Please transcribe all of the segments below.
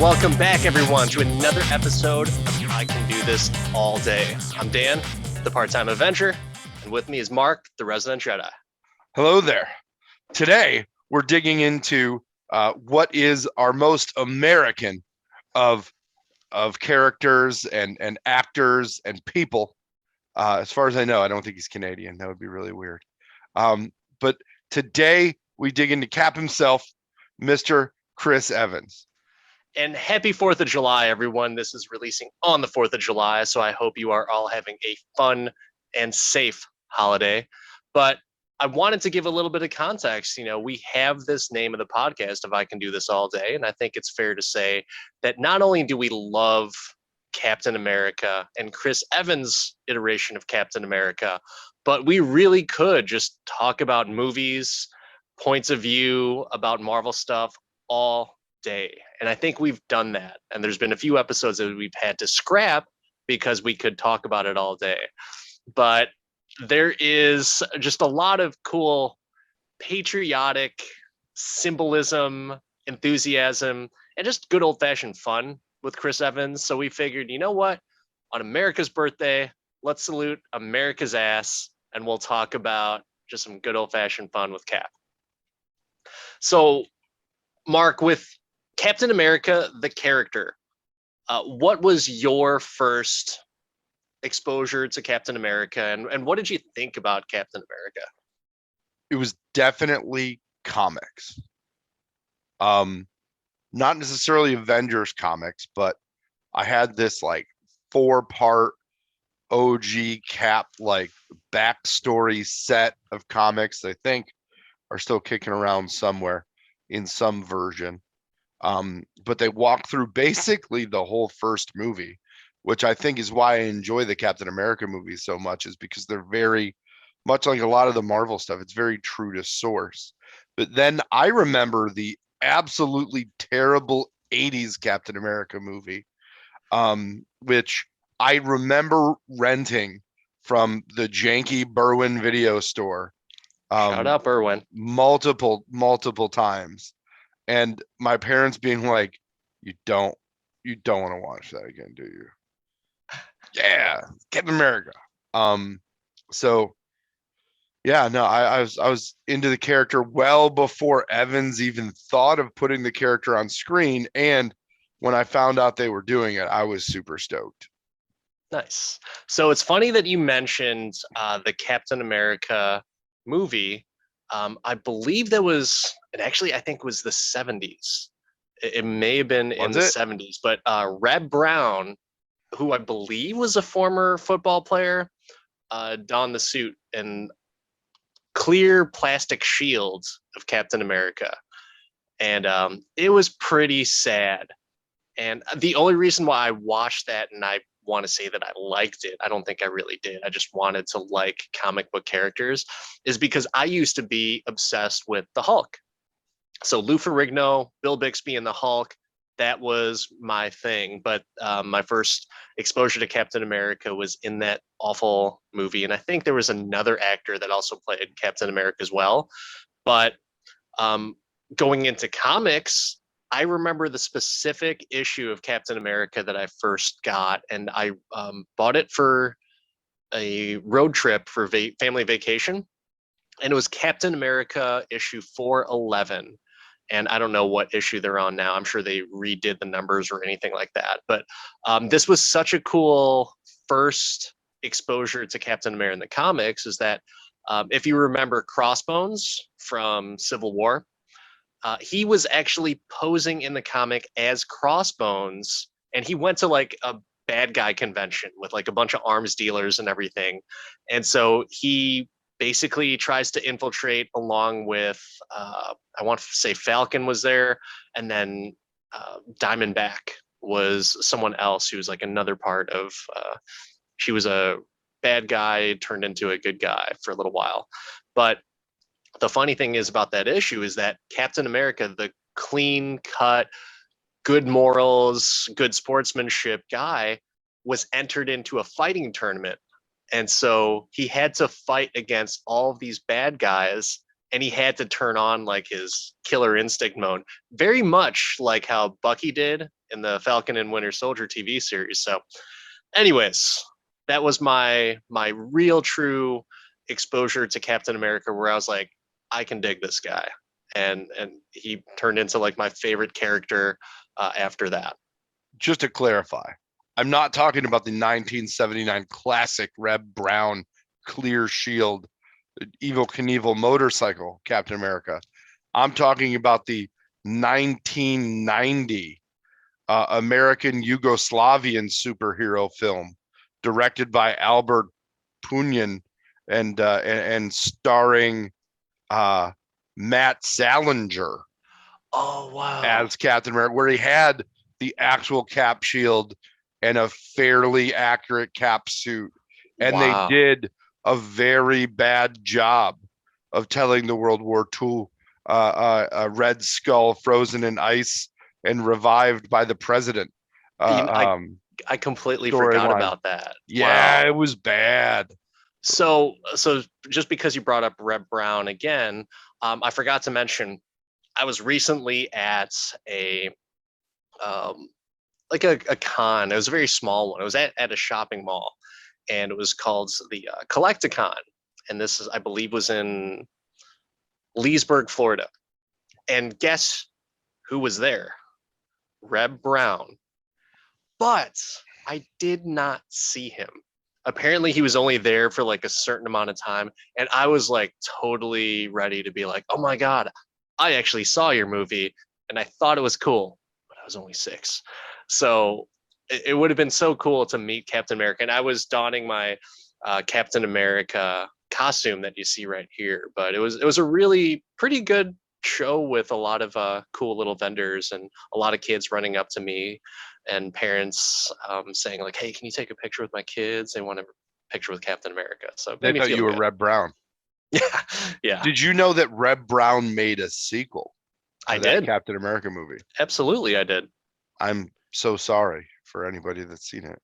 Welcome back, everyone, to another episode of I Can Do This All Day. I'm Dan, the part-time Avenger, and with me is Mark, the resident Jedi. Hello there. Today, we're digging into what is our most American of characters and actors and people. As far as I know, I don't think he's Canadian. That would be really weird. But today, we dig into Cap himself, Mr. Chris Evans. And happy 4th of July, everyone. This is releasing on the 4th of July, so I hope you are all having a fun and safe holiday. But I wanted to give a little bit of context. You know, we have this name of the podcast of I Can Do This All Day, and I think it's fair to say that not only do we love Captain America and Chris Evans' iteration of Captain America, but we really could just talk about movies, points of view, about Marvel stuff all day. And I think we've done that. And there's been a few episodes that we've had to scrap because we could talk about it all day. But there is just a lot of cool patriotic symbolism, enthusiasm, and just good old fashioned fun with Chris Evans. So we figured, you know what? On America's birthday, let's salute America's ass and we'll talk about just some good old fashioned fun with Cap. So, Mark, with Captain America, the character, what was your first exposure to Captain America, and what did you think about Captain America? It was definitely comics. Not necessarily Avengers comics, but I had this like 4-part OG Cap like backstory set of comics. I think are still kicking around somewhere in some version. But they walk through basically the whole first movie, which I think is why I enjoy the Captain America movies so much, is because they're very much like a lot of the Marvel stuff. It's very true to source. But then I remember the absolutely terrible 80s Captain America movie, which I remember renting from the janky Berwyn video store. Shout out Berwyn. Multiple times. And my parents being like, you don't want to watch that again, do you? Yeah, Captain America. So yeah, no, I was into the character well before Evans even thought of putting the character on screen. And when I found out they were doing it, I was super stoked. Nice. So it's funny that you mentioned the Captain America movie. I believe that was, and actually I think it was the 70s. It may have been in the 70s, but Reb Brown, who I believe was a former football player, donned the suit and clear plastic shield of Captain America. And it was pretty sad. And the only reason why I watched that, and I want to say that I liked it, I don't think I really did, I just wanted to like comic book characters, is because I used to be obsessed with the Hulk. So Lou Ferrigno, Bill Bixby, and the Hulk, that was my thing. But my first exposure to Captain America was in that awful movie. And I think there was another actor that also played Captain America as well. But going into comics, I remember the specific issue of Captain America that I first got, and I bought it for a road trip for family vacation. And it was Captain America issue 411. And I don't know what issue they're on now. I'm sure they redid the numbers or anything like that. But this was such a cool first exposure to Captain America in the comics, is that if you remember Crossbones from Civil War, he was actually posing in the comic as Crossbones, and he went to like a bad guy convention with like a bunch of arms dealers and everything. And so he basically tries to infiltrate along with, I want to say Falcon was there, and then Diamondback was someone else who was like another part of, she was a bad guy turned into a good guy for a little while. But the funny thing is about that issue is that Captain America, the clean cut, good morals, good sportsmanship guy, was entered into a fighting tournament. And so he had to fight against all of these bad guys, and he had to turn on like his killer instinct mode, very much like how Bucky did in the Falcon and Winter Soldier TV series. So, anyways, that was my real true exposure to Captain America, where I was like, I can dig this guy, and he turned into like my favorite character after that. Just to clarify, I'm not talking about the 1979 classic Reb Brown clear shield Evil Knievel motorcycle Captain America. I'm talking about the 1990 American Yugoslavian superhero film directed by Albert Punyan and starring Matt Salinger Oh wow! as Captain America, where he had the actual cap shield and a fairly accurate cap suit. And they Wow! did a very bad job of telling the World War II Red Skull frozen in ice and revived by the president You know, uh, um, I completely forgot storyline. about that. Yeah, Wow. it was bad. So just because you brought up Reb Brown again, I forgot to mention I was recently at a um, like a con. It was a very small one. It was at a shopping mall, and it was called the Collecticon, and this is I believe was in Leesburg, Florida. And guess who was there? Reb Brown. But I did not see him. Apparently, he was only there for like a certain amount of time, and I was like totally ready to be like, "Oh my god, I actually saw your movie, and I thought it was cool, but I was only 6." So it would have been so cool to meet Captain America, and I was donning my Captain America costume that you see right here. But it was a really pretty good show with a lot of cool little vendors and a lot of kids running up to me and parents saying like, "Hey, can you take a picture with my kids? They want a picture with Captain America." So it They made me thought feel you were good. Reb Brown. Yeah, yeah, Did you know that Reb Brown made a sequel I to that did. Captain America movie? Absolutely, I did. I'm so sorry for anybody that's seen it.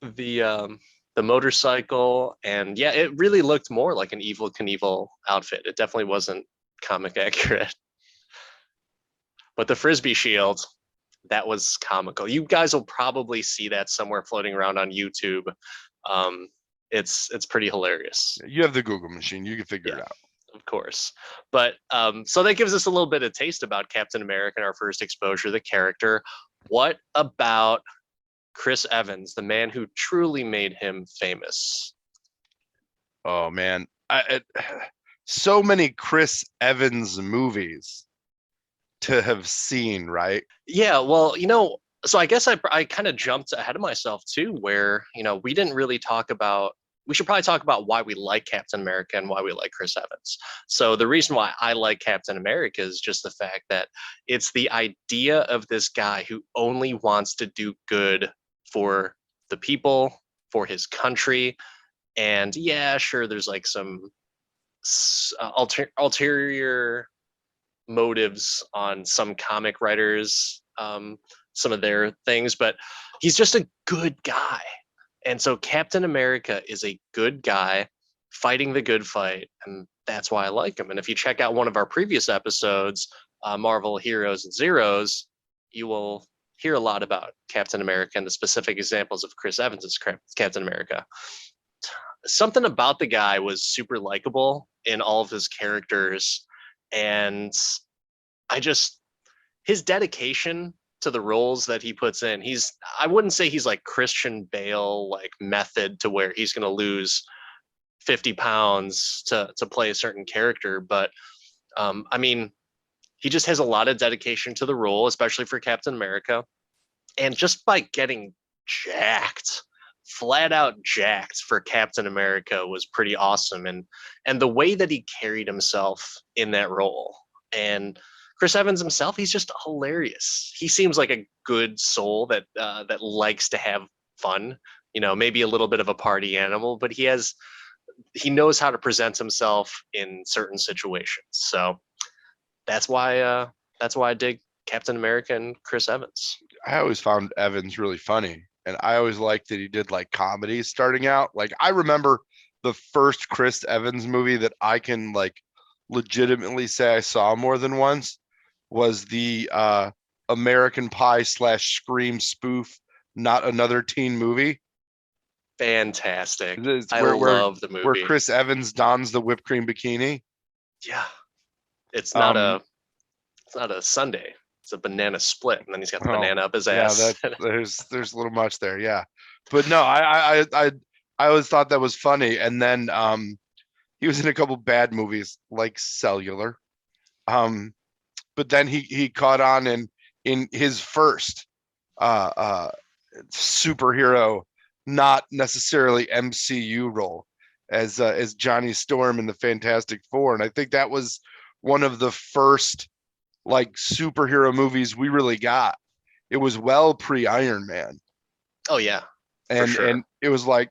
The um, the motorcycle, and yeah, it really looked more like an Evil Knievel outfit. It definitely wasn't comic accurate. But the frisbee shield, that was comical. You guys will probably see that somewhere floating around on YouTube. Um, it's pretty hilarious. You have the Google machine. You can figure Yeah, it out. of course. But so that gives us a little bit of taste about Captain America and our first exposure to the character. What about Chris Evans, the man who truly made him famous? Oh man, so many Chris Evans movies to have seen, right? Yeah, well, so I guess I kind of jumped ahead of myself too, where we didn't really talk about. We should probably talk about why we like Captain America and why we like Chris Evans. So the reason why I like Captain America is just the fact that it's the idea of this guy who only wants to do good for the people, for his country, and yeah, sure, there's like some ulterior motives on some comic writers, some of their things, but he's just a good guy. And so Captain America is a good guy fighting the good fight, and that's why I like him. And if you check out one of our previous episodes, Marvel Heroes and Zeros, you will hear a lot about Captain America and the specific examples of Chris Evans as Captain America. Something about the guy was super likable in all of his characters, and I just his dedication to the roles that he puts in. I wouldn't say he's like Christian Bale like method to where he's going to lose 50 pounds to play a certain character, but I mean, he just has a lot of dedication to the role, especially for Captain America. And just by getting jacked, flat out jacked for Captain America was pretty awesome. And the way that he carried himself in that role. And Chris Evans himself, he's just hilarious. He seems like a good soul that likes to have fun. Maybe a little bit of a party animal, but he knows how to present himself in certain situations. So that's why I dig Captain America and Chris Evans. I always found Evans really funny, and I always liked that he did like comedies starting out. Like I remember the first Chris Evans movie that I can like legitimately say I saw more than once was the American Pie / Scream spoof, Not Another Teen Movie. Fantastic. It's I love the where movie. Chris Evans dons the whipped cream bikini. Yeah. It's not Um, a it's not a sundae. It's a banana split, and then he's got the oh banana up his yeah, ass. that there's a little much there, yeah. But no, I always thought that was funny. And then he was in a couple bad movies like Cellular. Um, but then he caught on in his first uh superhero, not necessarily MCU role, as Johnny Storm in the Fantastic Four. And I think that was one of the first like superhero movies we really got. It was well pre Iron Man, Oh yeah, for and sure. it was like,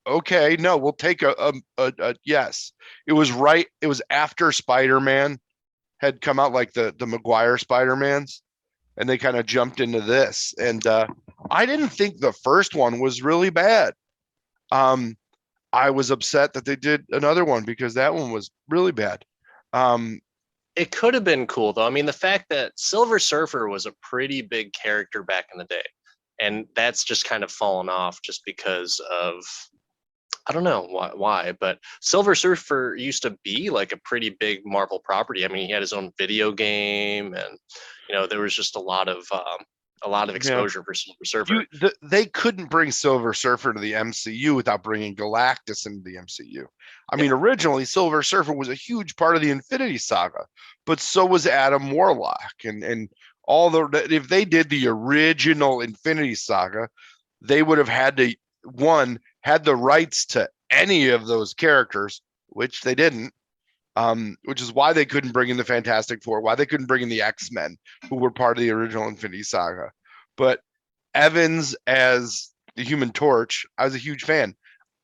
okay, no, we'll take a yes. It was right. It was after Spider Man had come out, like the Maguire Spider Mans, and they kind of jumped into this. And I didn't think the first one was really bad. Um, I was upset that they did another one because that one was really bad. Um, It could have been cool though. I mean, the fact that Silver Surfer was a pretty big character back in the day, and that's just kind of fallen off just because of I don't know why, but Silver Surfer used to be like a pretty big Marvel property. I mean, he had his own video game, and there was just a lot of yeah, exposure for Silver Surfer. they couldn't bring Silver Surfer to the MCU without bringing Galactus into the MCU. I mean, Yeah, originally Silver Surfer was a huge part of the Infinity Saga, but so was Adam Warlock and all the. If they did the original Infinity Saga, they would have had to had the rights to any of those characters, which they didn't. Which is why they couldn't bring in the Fantastic Four, why they couldn't bring in the X-Men, who were part of the original Infinity Saga. But Evans as the Human Torch, I was a huge fan.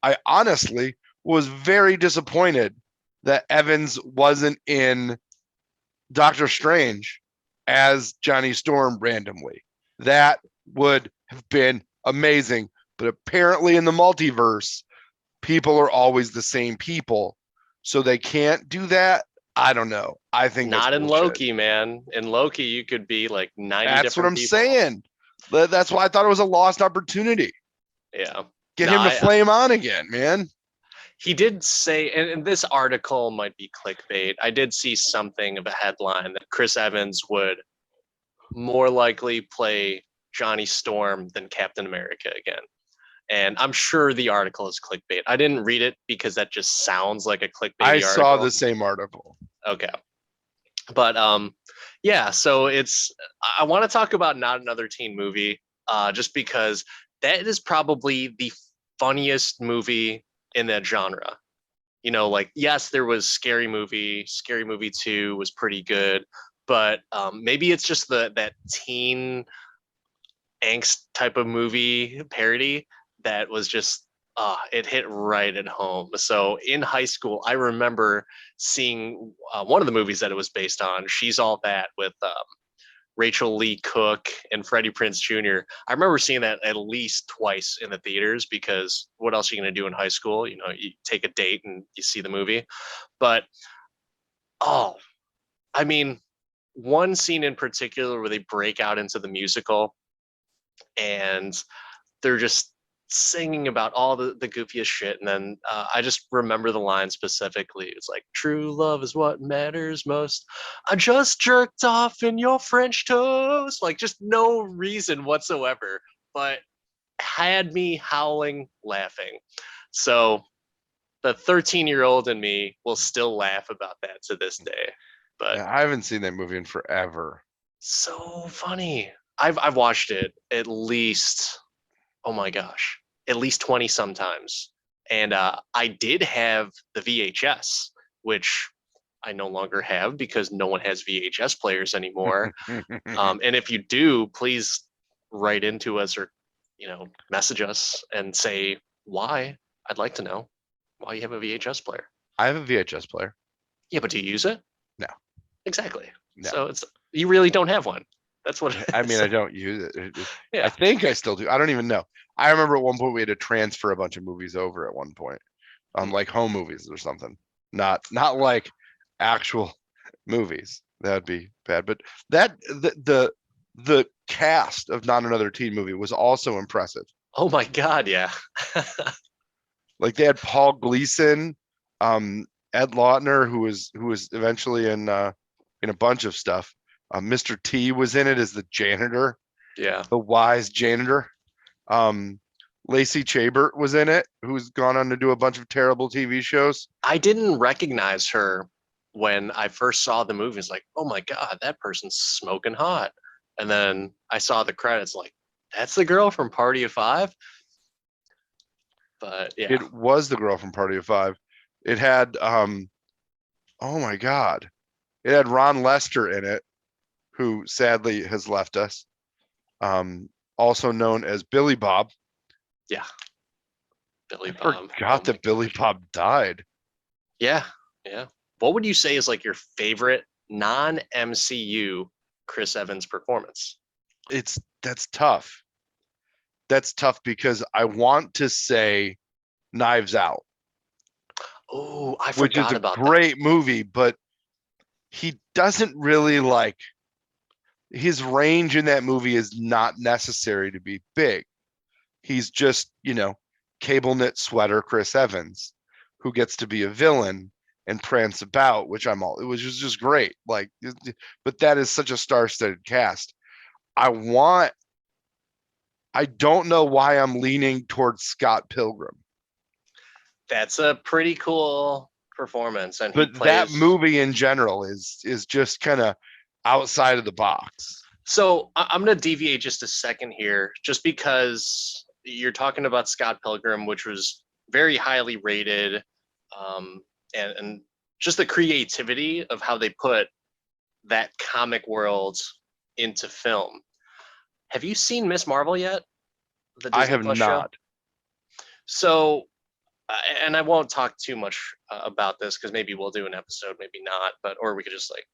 I honestly was very disappointed that Evans wasn't in Doctor Strange as Johnny Storm randomly. That would have been amazing. But apparently, in the multiverse, people are always the same people. So they can't do that. I don't know. I think that's not in bullshit. Loki, man. In Loki, you could be like 90 That's what different I'm people. saying. That's why I thought it was a lost opportunity. Yeah. Get No, him to flame on again, man. he did say, and this article might be clickbait. I did see something of a headline that Chris Evans would more likely play Johnny Storm than Captain America again. And I'm sure the article is clickbait. I didn't read it because that just sounds like a I clickbaity saw the article. same article. Okay. But yeah, so I want to talk about Not Another Teen Movie, just because that is probably the funniest movie in that genre. Like yes, there was Scary Movie 2 was pretty good, but maybe it's just that teen angst type of movie parody that was just it hit right at home. So in high school, I remember seeing one of the movies that it was based on, She's All That, with Rachel Lee Cook and Freddie Prinze Jr. I remember seeing that at least twice in the theaters because what else are you going to do in high school? You take a date and you see the movie. But oh, I mean, one scene in particular where they break out into the musical and they're just singing about all the goofiest shit. And then I just remember the line specifically. It's like, true love is what matters most. I just jerked off in your French toast. Like, just no reason whatsoever, but had me howling laughing. So the 13-year-old in me will still laugh about that to this day. But Yeah, I haven't seen that movie in forever. so funny. I've watched it at least, oh my gosh, at least 20 sometimes. And I did have the VHS, which I no longer have because no one has VHS players anymore. And if you do, please write into us or message us and say why. I'd like to know why you have a VHS player. I have a VHS player. Yeah, but do you use it? No, Exactly. no. So you really don't have one. That's what it I mean, is. I don't use it. I Yeah. think I still do. I don't even know. I remember at one point we had to transfer a bunch of movies over at one point, Hmm. like home movies or something. Not like actual movies. That would be bad. But that The cast of Not Another Teen Movie was also impressive. Oh my God, yeah. Like they had Paul Gleason, Ed Lautner, who was eventually in a bunch of stuff. Mr. T was in it as the janitor, Yeah. the wise janitor. Um, Lacey Chabert was in it, who's gone on to do a bunch of terrible TV shows. I didn't recognize her when I first saw the movie. It's like, oh my God, that person's smoking hot. And then I saw the credits, like, that's the girl from Party of Five. But yeah, It was the girl from Party of Five. It had oh my God. It had Ron Lester in it, who sadly has left us. Also known as Billy Bob. yeah, Billy I Bob. Oh forgot my that Billy gosh. Bob died. Yeah, yeah. What would you say is like your favorite non-MCU Chris Evans performance? It's That's tough. That's tough because I want to say Knives Out, Oh, I which is forgot a about that. great movie, but he doesn't really like his range in that movie is not necessary to be big. He's just, cable knit sweater Chris Evans who gets to be a villain and prance about, which it was just great. Like, but that is such a star-studded cast. I want, I don't know why I'm leaning towards Scott Pilgrim, That's a pretty cool performance, and he but that plays. movie in general is just kind of outside of the box. So I'm going to deviate just a second here, just because you're talking about Scott Pilgrim, which was very highly rated, um, and just the creativity of how they put that comic world into film. Have you seen Miss Marvel yet? The I Disney have Plus show. not. So, and I won't talk too much about this because maybe we'll do an episode, maybe not, but or we could just like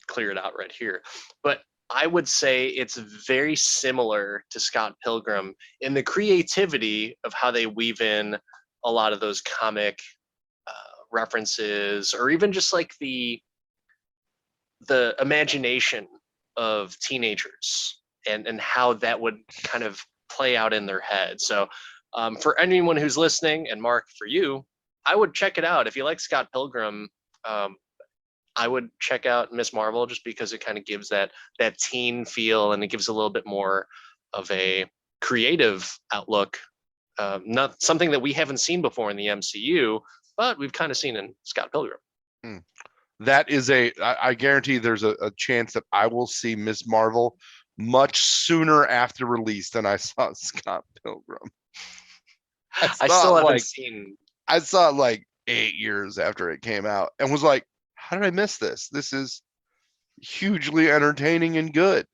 clear it out right here. But I would say it's very similar to Scott Pilgrim in the creativity of how they weave in a lot of those comic references, or even just like the imagination of teenagers and how that would kind of play out in their head. So for anyone who's listening, and Mark, for you, I would check it out if you like Scott Pilgrim. um, I would check out Miss Marvel just because it kind of gives that teen feel, and it gives a little bit more of a creative outlook. Not something that we haven't seen before in the MCU, but we've kind of seen in Scott Pilgrim. Hmm. That is I guarantee there's a chance that I will see Miss Marvel much sooner after release than I saw Scott Pilgrim. I I saw still it haven't like seen. I saw it like 8 years after it came out and was like, how did I miss this? This is hugely entertaining and good.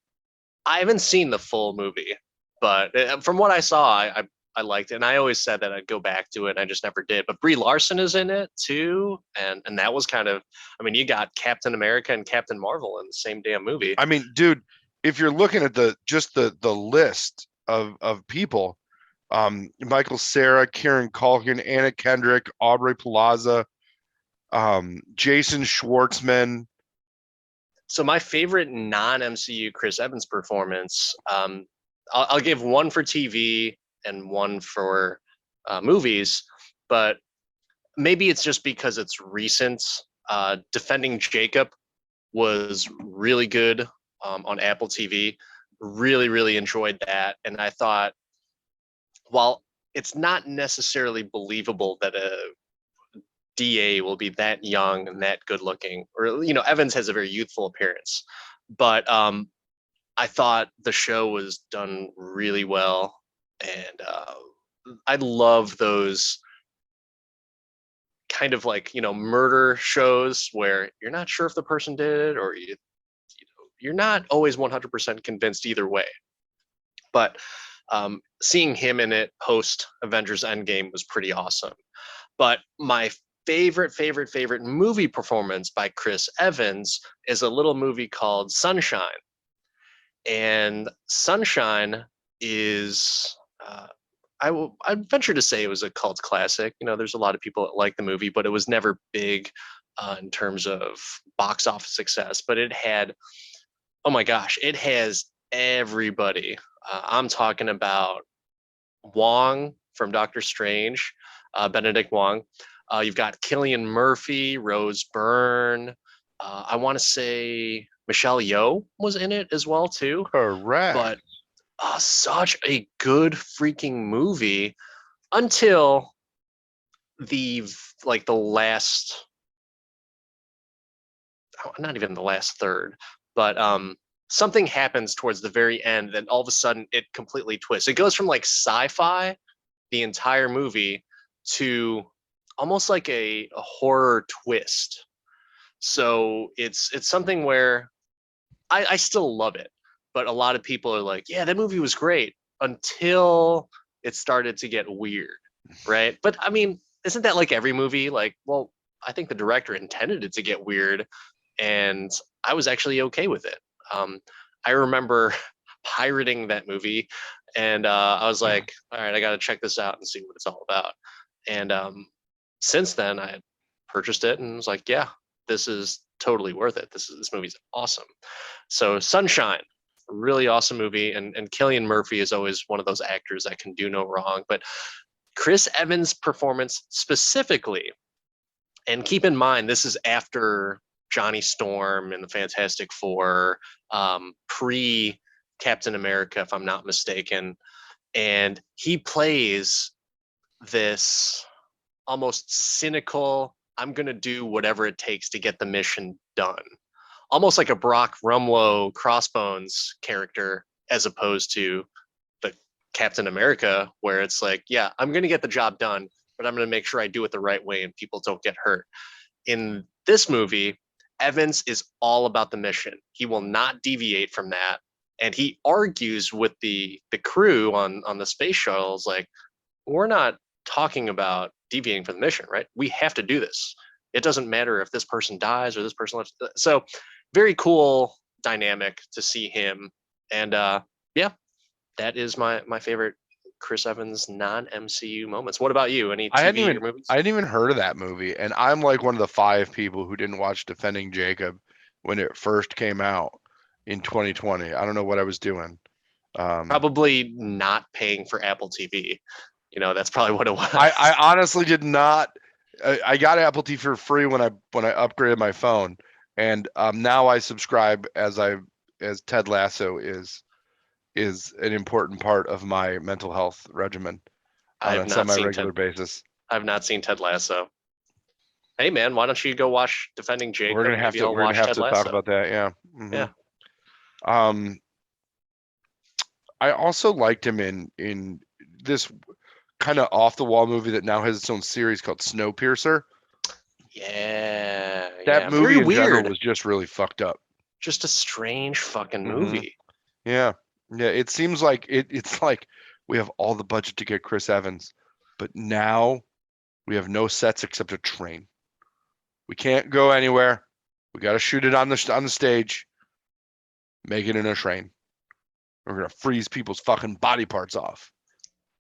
I haven't seen the full movie, but from what I saw, I liked it, and I always said that I'd go back to it, and I just never did. But Brie Larson is in it too, and that was kind of. I mean, you got Captain America and Captain Marvel in the same damn movie. I mean, dude, if you're looking at the list of people, Michael Cera, Kieran Culkin, Anna Kendrick, Aubrey Plaza, Jason Schwartzman. So my favorite non-MCU Chris Evans performance, I'll give one for TV and one for movies, but maybe it's just because it's recent. Defending Jacob was really good on Apple TV. Really, really enjoyed that, and I thought, while it's not necessarily believable that a DA will be that young and that good looking, or Evans has a very youthful appearance, but I thought the show was done really well, and I love those kind of like murder shows where you're not sure if the person did it, or you're not always 100% convinced either way. But seeing him in it post Avengers Endgame was pretty awesome. But my favorite movie performance by Chris Evans is a little movie called Sunshine. And Sunshine is, I'd venture to say it was a cult classic. There's a lot of people that like the movie, but it was never big in terms of box office success. But it had Oh my gosh, it has everybody. I'm talking about Wong from Doctor Strange, Benedict Wong. You've got Killian Murphy, Rose Byrne. I want to say Michelle Yeoh was in it as well too. Correct. But such a good freaking movie until the the last, not even the last third, but something happens towards the very end that all of a sudden it completely twists. It goes from like sci-fi the entire movie to almost like a horror twist. So it's something where I still love it, but a lot of people are like, yeah, that movie was great until it started to get weird, right? But I mean, isn't that like every movie? Like, well, I think the director intended it to get weird, and I was actually okay with it. Um, I remember pirating that movie, and I was like, all right, I got to check this out and see what it's all about. And since then, I purchased it and was like, yeah, this is totally worth it. This movie's awesome. So Sunshine, really awesome movie, and Killian Murphy is always one of those actors that can do no wrong. But Chris Evans' performance specifically, and keep in mind this is after Johnny Storm and the Fantastic Four, pre Captain America, if I'm not mistaken, and he plays this almost cynical, I'm going to do whatever it takes to get the mission done. Almost like a Brock Rumlow Crossbones character, as opposed to the Captain America, where it's like, yeah, I'm going to get the job done, but I'm going to make sure I do it the right way and people don't get hurt. In this movie, Evans is all about the mission. He will not deviate from that. And he argues with the crew on the space shuttles, like, we're not talking about deviating from the mission, right? We have to do this. It doesn't matter if this person dies or this person lives. So very cool dynamic to see him. And yeah, that is my favorite Chris Evans non-MCU moments. What about you? Any I hadn't TV even or movies? I hadn't even heard of that movie, and I'm like one of the 5 people who didn't watch Defending Jacob when it first came out in 2020. I don't know what I was doing. Um, Probably not paying for Apple TV. You know, that's probably what it I was. honestly did not. I got Apple TV for free when I upgraded my phone, and now I subscribe as Ted Lasso is an important part of my mental health regimen I on have a not seen semi-regular Ted. basis. I've not seen Ted Lasso. Hey man, why don't you go watch Defending We're Jacob? gonna have Maybe to I'll we're gonna watch have Ted to talk Lasso. about that. Yeah. Yeah. Um, I also liked him in this kind of off the wall movie that now has its own series called Snowpiercer. Yeah. That Yeah. Very movie in general weird. was just really fucked up. Just a strange fucking hmm movie. Yeah. Yeah. It seems like it's like we have all the budget to get Chris Evans, but now we have no sets except a train. We can't go anywhere. We got to shoot it on the stage, make it in a train. We're gonna freeze people's fucking body parts off.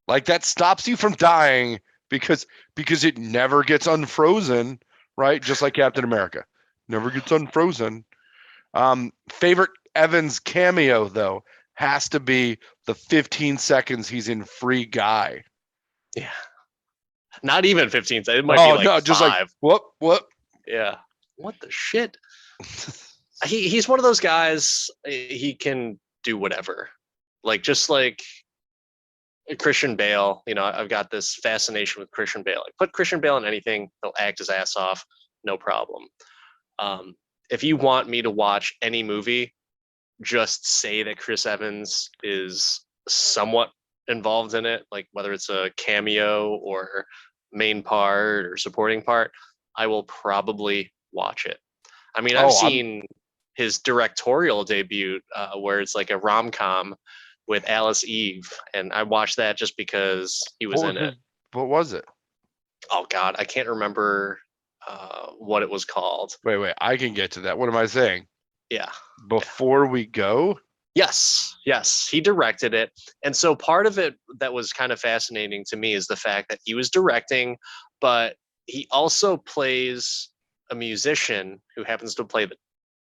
Like that stops you from dying because it never gets unfrozen, right? Just like Captain America, never gets unfrozen. Favorite Evans cameo though has to be the 15 seconds he's in Free Guy. Yeah. Not even 15 seconds. It might be Oh like no, just like 5. whoop. Yeah. What the shit? He's one of those guys, he can do whatever. Like just like Christian Bale, you know, I've got this fascination with Christian Bale. Like put Christian Bale in anything, he'll act his ass off, no problem. Um, if you want me to watch any movie, just say that Chris Evans is somewhat involved in it, like whether it's a cameo or main part or supporting part, I will probably watch it. I mean, I've Oh, I'm seen his directorial debut where it's like a rom com with Alice Eve, and I watched that just because he was what in was it. his what was it? Oh God, I can't remember what it was called. Wait, I can get to that. What am I saying? Yeah, yeah. Before we go, Yes, he directed it. And so part of it that was kind of fascinating to me is the fact that he was directing, but he also plays a musician who happens to play the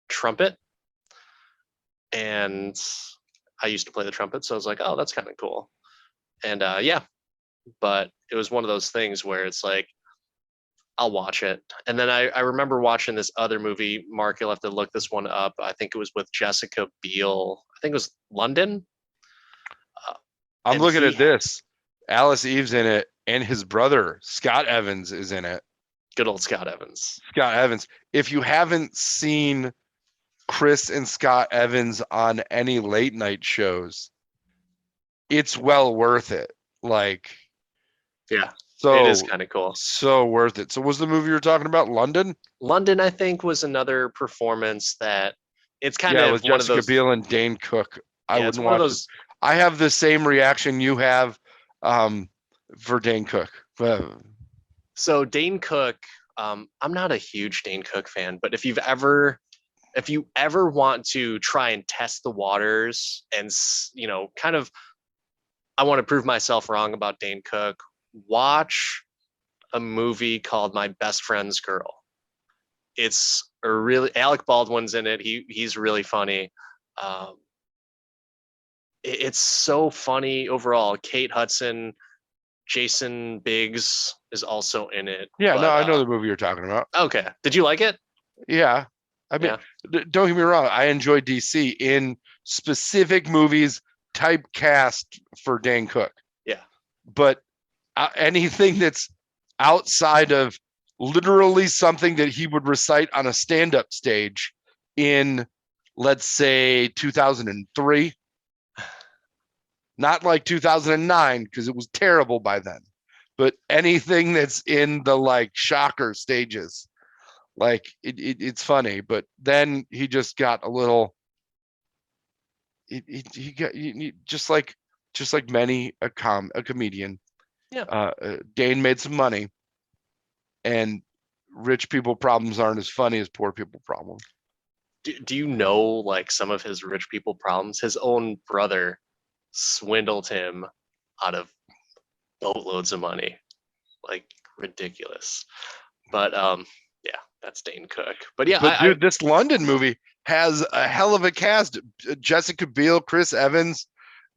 trumpet. and I used to play the trumpet, so I was like, oh, that's kind of cool. And yeah, but it was one of those things where it's like, I'll watch it. And then I remember watching this other movie. Mark, you'll have to look this one up. I think it was with Jessica Biel. I think it was London. Uh, I'm and looking he, at this. Alice Eve's in it, and his brother Scott Evans is in it. good old Scott Evans. Scott Evans. If you haven't seen Chris and Scott Evans on any late night shows, it's well worth it. Like, Yeah, it is so kind of cool. so worth it. So, was the movie you're talking about London? London, I think, was another performance that it's kind Yeah, of with one of Jessica those. Biel and Dane Cook. I Yeah, it's wouldn't one of watch it. those. I have the same reaction you have um, for Dane Cook. So Dane Cook, I'm not a huge Dane Cook fan, but if you ever want to try and test the waters and kind of, I want to prove myself wrong about Dane Cook, watch a movie called My Best Friend's Girl. It's a really, Alec Baldwin's in it. He's really funny. Um, it's so funny overall. Kate Hudson, Jason Biggs is also in it. Yeah, no, But I know the movie you're talking about. okay, did you like it? Yeah. I mean, Yeah. don't get me wrong. I enjoy DC in specific movies typecast for Dane Cook, Yeah. but anything that's outside of literally something that he would recite on a stand-up stage in, let's say, 2003, not like 2009 because it was terrible by then, but anything that's in the like shocker stages, like it's funny. But then he just got a little, he got just like many a comedian. Yeah. Dane made some money, and rich people problems aren't as funny as poor people problems. Do you know like some of his rich people problems? His own brother swindled him out of boatloads of money. Like ridiculous. But yeah, that's Dane Cook. But yeah, But dude, this London movie has a hell of a cast. Jessica Biel, Chris Evans,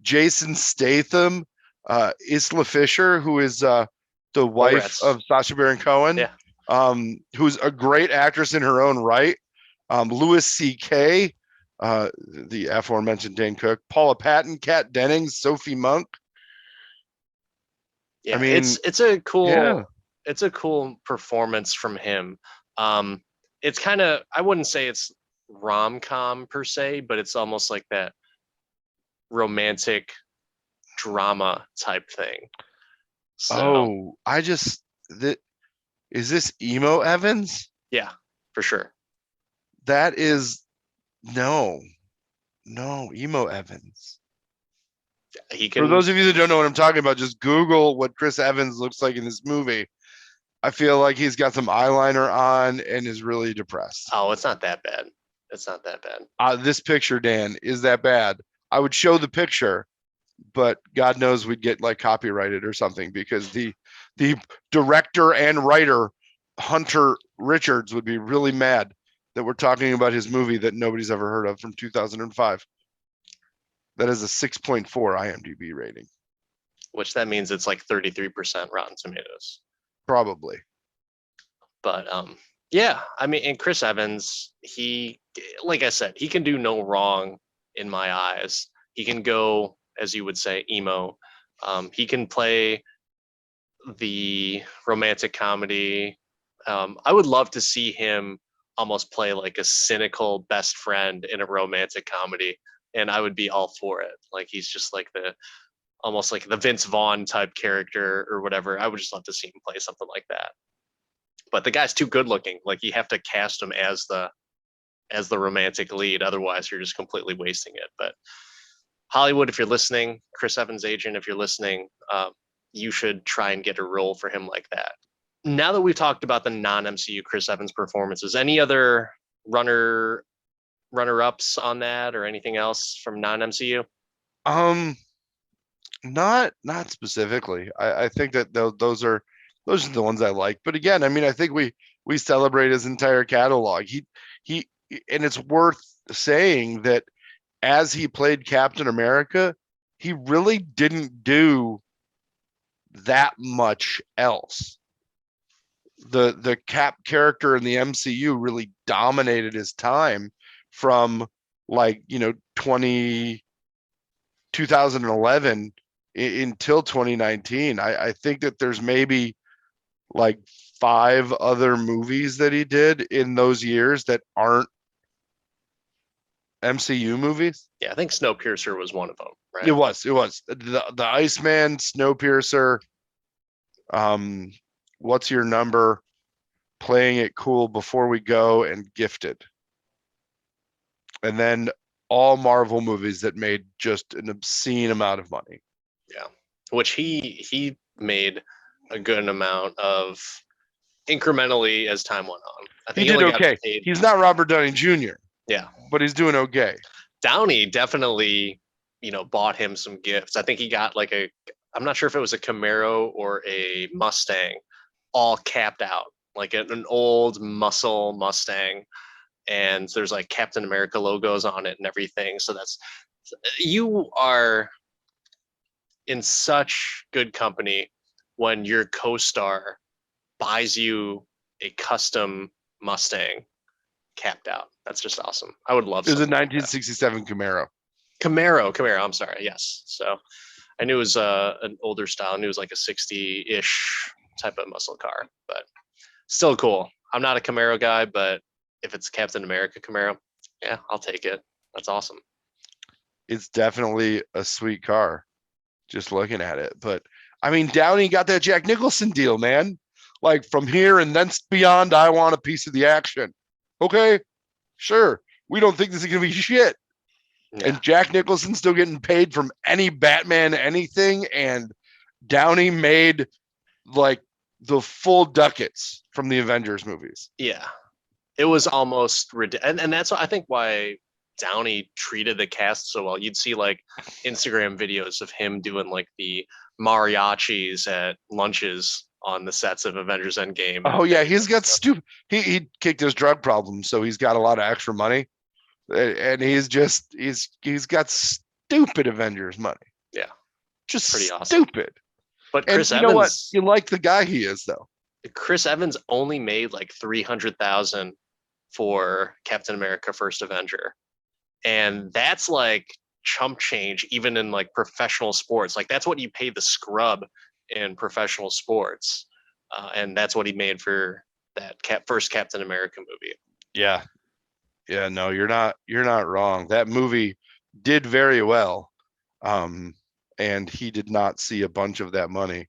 Jason Statham, Isla Fisher, who is the wife Rats. of Sacha Baron Cohen, Yeah. who's a great actress in her own right. Louis C.K., the aforementioned Dane Cook, Paula Patton, Kat Dennings, Sophie Monk. Yeah, I mean, yeah. it's a cool performance from him. Um it's kind of, I wouldn't say it's rom-com per se, but it's almost like that romantic drama type thing. So, Oh, I just that is this Emo Evans? yeah, for sure. That is no, no, Emo Evans. He For can, those of you that don't know what I'm talking about, just Google what Chris Evans looks like in this movie. I feel like he's got some eyeliner on and is really depressed. oh, it's not that bad. It's not that bad. This picture, Dan, is that bad? I would show the picture, but God knows we'd get like copyrighted or something because the director and writer Hunter Richards would be really mad that we're talking about his movie that nobody's ever heard of from 2005. That is a 6.4 IMDb rating. Which that means it's like 33% Rotten Tomatoes. Probably. But yeah, I mean, and Chris Evans, he, like I said, he can do no wrong in my eyes. He can go, as you would say, emo. He can play the romantic comedy. I would love to see him almost play like a cynical best friend in a romantic comedy, and I would be all for it. Like he's just like the, almost like the Vince Vaughn type character or whatever. I would just love to see him play something like that. But the guy's too good looking. Like you have to cast him as the romantic lead, otherwise you're just completely wasting it. But Hollywood, if you're listening, Chris Evans' agent, if you're listening, you should try and get a role for him like that. Now that we've talked about the non-MCU Chris Evans performances, any other runner-ups on that or anything else from non-MCU? Um, not specifically. I think that those are the ones I like. But again, I mean, I think we celebrate his entire catalog. He and it's worth saying that as he played Captain America, he really didn't do that much else. The Cap character in the MCU really dominated his time from like, 2011 until 2019. I think that there's maybe like 5 other movies that he did in those years that aren't MCU movies. Yeah, I think Snowpiercer was one of them, right? It was the Iceman, Snowpiercer, what's your number, Playing It Cool, Before We Go, and Gifted. And then all Marvel movies that made just an obscene amount of money. Yeah, which he made a good amount of incrementally as time went on. I think He did only got okay. paid. He's not Robert Downey Jr., Yeah, but he's doing okay. Downey definitely, bought him some gifts. I think he got like I'm not sure if it was a Camaro or a Mustang, all capped out, like an old muscle Mustang, and there's like Captain America logos on it and everything. So you are in such good company when your co-star buys you a custom Mustang capped out. That's just awesome. I would love It was a something like that. 1967 Camaro. Camaro. I'm sorry. Yes. So I knew it was an older style. I knew it was like a 60-ish type of muscle car, but still cool. I'm not a Camaro guy, but if it's Captain America Camaro, yeah, I'll take it. That's awesome. It's definitely a sweet car, just looking at it. But I mean, Downey got that Jack Nicholson deal, man. Like, from here and thence beyond, I want a piece of the action. Okay, sure. We don't think this is gonna be shit. Yeah. And Jack Nicholson's still getting paid from any Batman anything, and Downey made like the full ducats from the Avengers movies. Yeah. It was almost and that's I think why Downey treated the cast so well. You'd see like Instagram videos of him doing like the mariachis at lunches on the sets of Avengers Endgame. Oh yeah, he's got stupid. He kicked his drug problem, so he's got a lot of extra money, and he's got stupid Avengers money. Yeah, just pretty awesome. Stupid. But and Chris you Evans, know what? You like the guy he is, though. Chris Evans only made like 300,000 for Captain America: First Avenger, and that's like chump change even in like professional sports. Like that's what you pay the scrub in professional sports, and that's what he made for that first Captain America movie. Yeah, no, you're not wrong. That movie did very well, and he did not see a bunch of that money.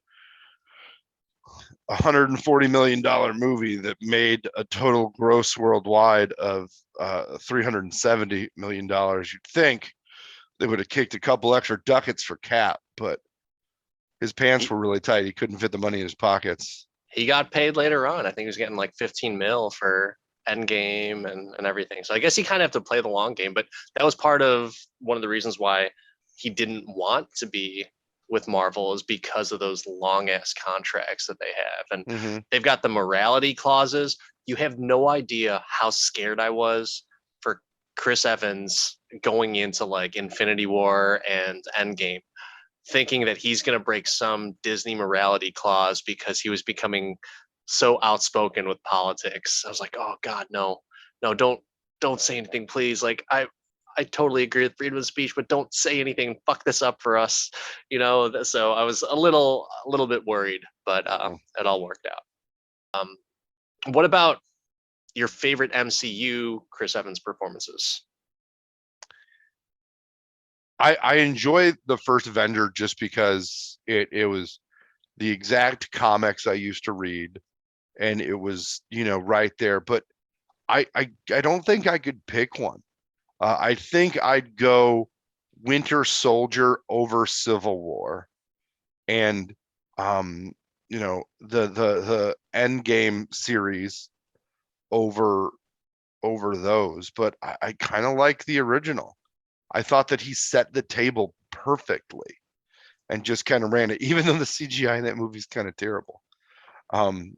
$140 million movie that made a total gross worldwide of $370 million. You'd think they would have kicked a couple extra ducats for Cap, but his pants were really tight. He couldn't fit the money in his pockets. He got paid later on. I think he was getting like 15 mil for Endgame and everything. So I guess he kind of have to play the long game, but that was part of one of the reasons why he didn't want to be with Marvel, is because of those long ass contracts that they have. And they've got the morality clauses. You have no idea how scared I was for Chris Evans going into like Infinity War and Endgame, thinking that he's going to break some Disney morality clause because he was becoming so outspoken with politics. I was like, oh God, no, don't say anything, please. Like I totally agree with freedom of speech, but don't say anything. Fuck this up for us, So I was a little bit worried, but it all worked out. What about your favorite MCU Chris Evans performances? I enjoy the first Avenger just because it was the exact comics I used to read, and it was right there. But I don't think I could pick one. I think I'd go Winter Soldier over Civil War, and the Endgame series over those. But I kind of like the original. I thought that he set the table perfectly and just kind of ran it, even though the CGI in that movie is kind of terrible.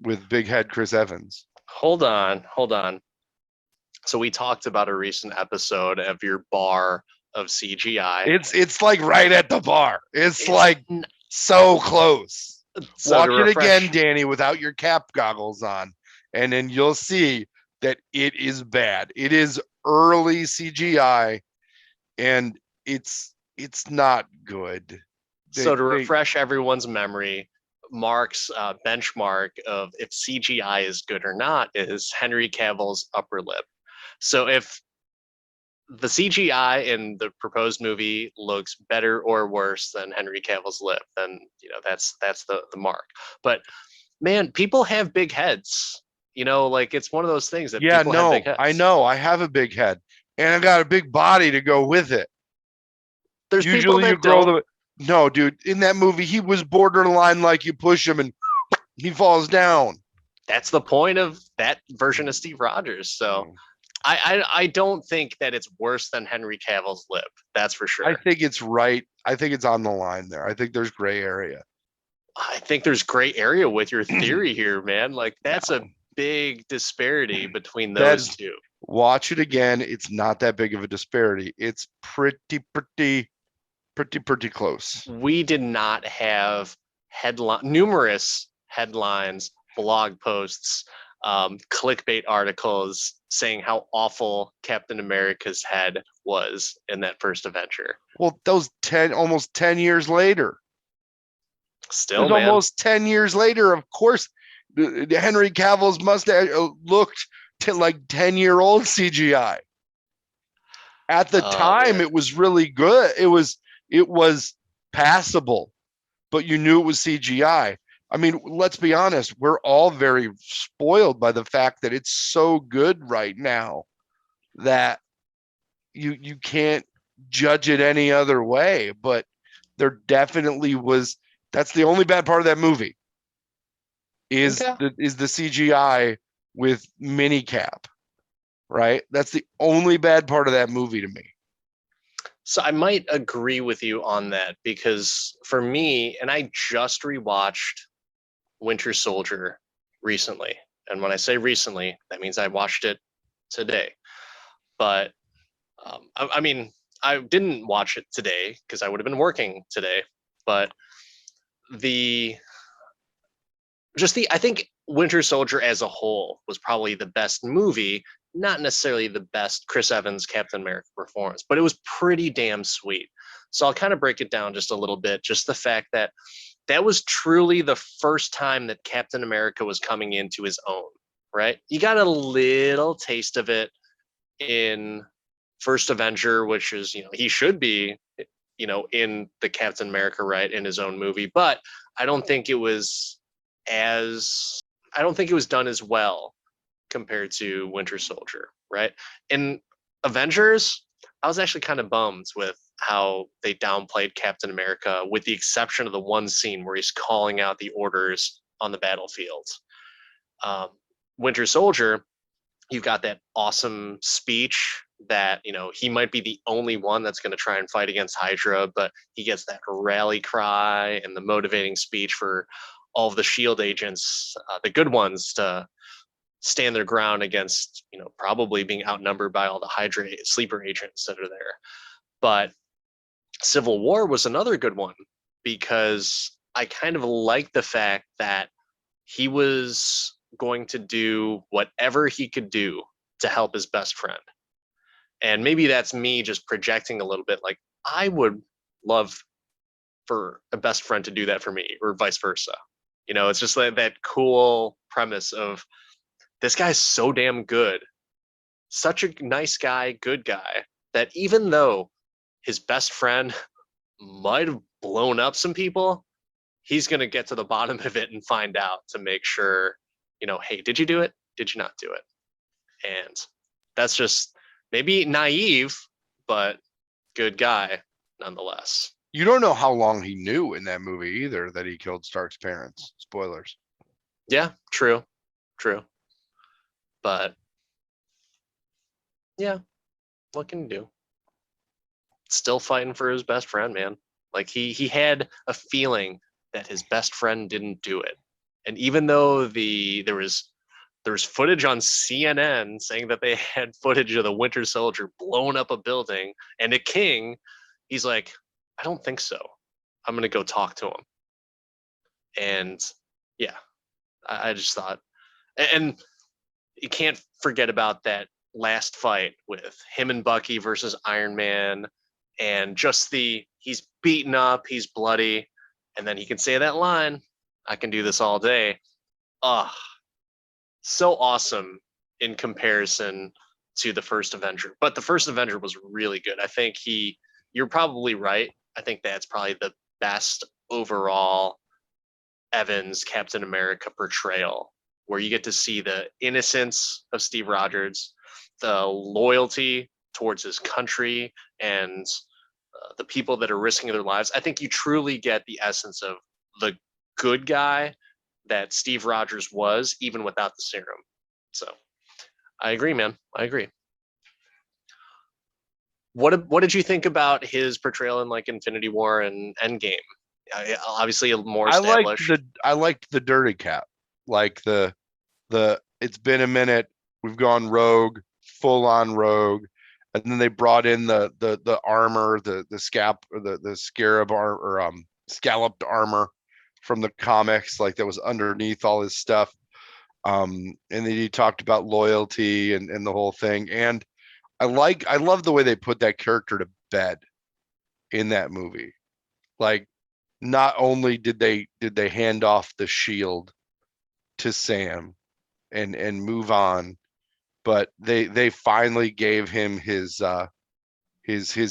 With big head Chris Evans. Hold on. So we talked about a recent episode of your bar of CGI. It's like right at the bar. It's It's like so close. so to Watch it again, refresh. Danny, without your cap goggles on, and then you'll see that it is bad. It is early CGI, and it's not good. So to They refresh everyone's memory, Mark's benchmark of if CGI is good or not is Henry Cavill's upper lip. So if the CGI in the proposed movie looks better or worse than Henry Cavill's lip, then that's the mark. But man, people have big heads. Like it's one of those things that Yeah, people have big no, I heads. know. I have a big head, and I got a big body to go with it. There's people Usually, you that grow don't. the. No, dude, in that movie, he was borderline like you push him and he falls down. That's the point of that version of Steve Rogers. So I don't think that it's worse than Henry Cavill's lip. That's for I sure. think it's right. I think it's on the line there. I think there's gray area. I think there's gray area with your theory here, man. Like that's No, a big disparity between that those two. watch it again. It's not that big of a disparity. It's pretty close. We did not have numerous headlines, blog posts, clickbait articles saying how awful Captain America's head was in that first Avenger. Well, those almost 10 years later. Still, There's man. almost 10 years later. Of course, Henry Cavill's mustache looked like 10-year-old CGI. At the Oh time, man. it was really good. It was passable, but you knew it was CGI. I mean, let's be honest, we're all very spoiled by the fact that it's so good right now that you can't judge it any other way. But there definitely was. That's the only bad part of that movie is Okay. the CGI with minicap, right? That's the only bad part of that movie to me. So I might agree with you on that because for me, and I just rewatched Winter Soldier recently. And when I say recently, that means I watched it today. But I mean, I didn't watch it today because I would have been working today. But the I think Winter Soldier as a whole was probably the best movie, not necessarily the best Chris Evans Captain America performance, but it was pretty damn sweet. So I'll kind of break it down just a little bit. Just the fact that that was truly the first time that Captain America was coming into his own, right? You got a little taste of it in First Avenger, which is, he should be, in the Captain America, right, in his own movie, but I don't think it was as I don't think it was done as well compared to Winter Soldier, right? In Avengers, I was actually kind of bummed with how they downplayed Captain America, with the exception of the one scene where he's calling out the orders on the battlefield. Um, Winter Soldier, you've got that awesome speech that he might be the only one that's going to try and fight against Hydra, but he gets that rally cry and the motivating speech for all of the Shield agents, the good ones, to stand their ground against probably being outnumbered by all the Hydra sleeper agents that are there. But Civil War was another good one because I kind of like the fact that he was going to do whatever he could do to help his best friend. And maybe that's me just projecting a little bit. Like, I would love for a best friend to do that for me, or vice versa. It's just like that cool premise of this guy's so damn good, such a nice guy, good guy, that even though his best friend might have blown up some people, he's going to get to the bottom of it and find out to make sure, hey, did you do it? Did you not do it? And that's just maybe naive, but good guy nonetheless. You don't know how long he knew in that movie either that he killed Stark's parents. Spoilers. Yeah, true. But yeah, what can you do? Still fighting for his best friend, man. Like he had a feeling that his best friend didn't do it. And even though there was There's footage on CNN saying that they had footage of the Winter Soldier blowing up a building, and the King, he's like, I don't think so. I'm gonna go talk to him. And yeah, I just thought, and you can't forget about that last fight with him and Bucky versus Iron Man, and just he's beaten up, he's bloody, and then he can say that line, "I can do this all day." Ah, so awesome in comparison to the first Avenger. But the first Avenger was really good. I think you're probably right. I think that's probably the best overall Evans Captain America portrayal, where you get to see the innocence of Steve Rogers, the loyalty towards his country, and the people that are risking their lives. I think you truly get the essence of the good guy that Steve Rogers was, even without the serum. So I agree, man. I agree. What did you think about his portrayal in like Infinity War and Endgame? Obviously, more established. I liked the dirty cap, like the it's been a minute, we've gone rogue, full on rogue, and then they brought in the armor, the scalp or the scarab or scalloped armor from the comics, like that was underneath all his stuff. And then he talked about loyalty and the whole thing. And I love the way they put that character to bed in that movie. Like, not only did they hand off the shield to Sam and move on, but they finally gave him his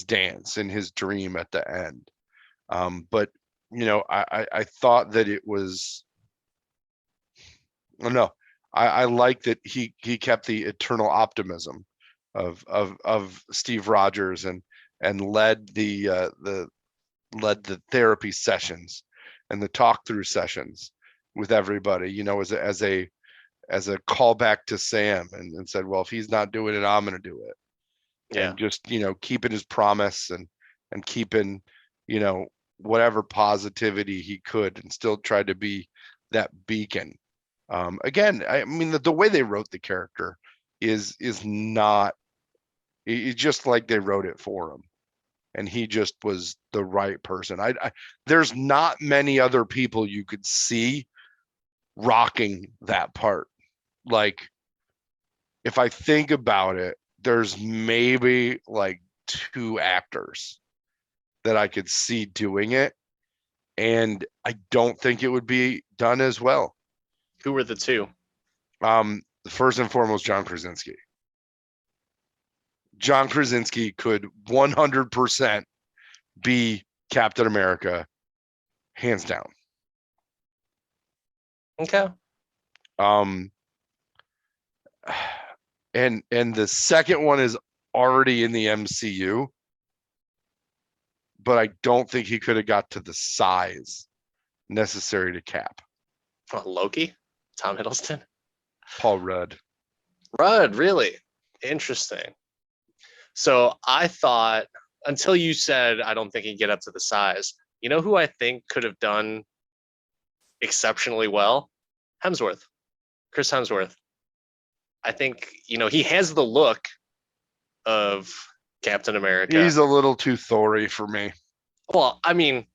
dance and his dream at the end. But I thought that it was, no, I like that he kept the eternal optimism of Steve Rogers and led the therapy sessions and the talk through sessions with everybody, as a callback to Sam, and said, well, if he's not doing it, I'm going to do it. Yeah. And just, keeping his promise and keeping, whatever positivity he could, and still try to be that beacon. Again, I mean, the way they wrote the character is not, it's just like they wrote it for him, and he just was the right person. There's not many other people you could see rocking that part. Like, if I think about it, there's maybe like two actors that I could see doing it, and I don't think it would be done as well. Who were the two? First and foremost, John Krasinski. John Krasinski could 100% be Captain America, hands down. Okay. Um, and the second one is already in the MCU, but I don't think he could have got to the size necessary to Cap. Loki? Tom Hiddleston? Paul Rudd. Rudd, really? Interesting. So I thought, until you said I don't think he'd get up to the size, you know who I think could have done exceptionally well? Hemsworth. Chris Hemsworth. I think, he has the look of Captain America. He's a little too Thor-y for me. Well, I mean,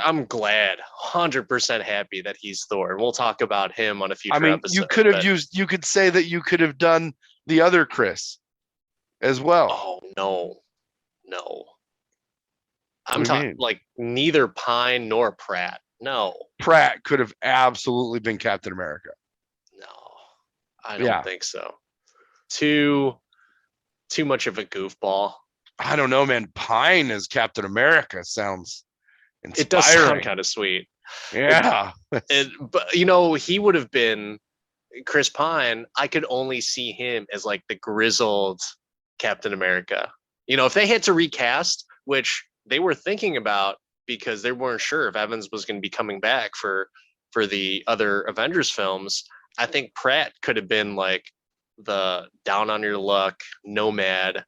I'm glad, 100% happy that he's Thor. And we'll talk about him on a future episode. You could say that you could have done the other Chris as well. Oh, no. I'm What do you talking mean? like neither Pine nor Pratt. No. Pratt could have absolutely been Captain America. No, I don't think so. Too much of a goofball. I don't know, man. Pine as Captain America sounds inspiring. It does sound kind of sweet. Yeah. But he would have been Chris Pine. I could only see him as like the grizzled Captain America. If they had to recast, which they were thinking about because they weren't sure if Evans was going to be coming back for the other Avengers films, I think Pratt could have been like the down on your luck nomad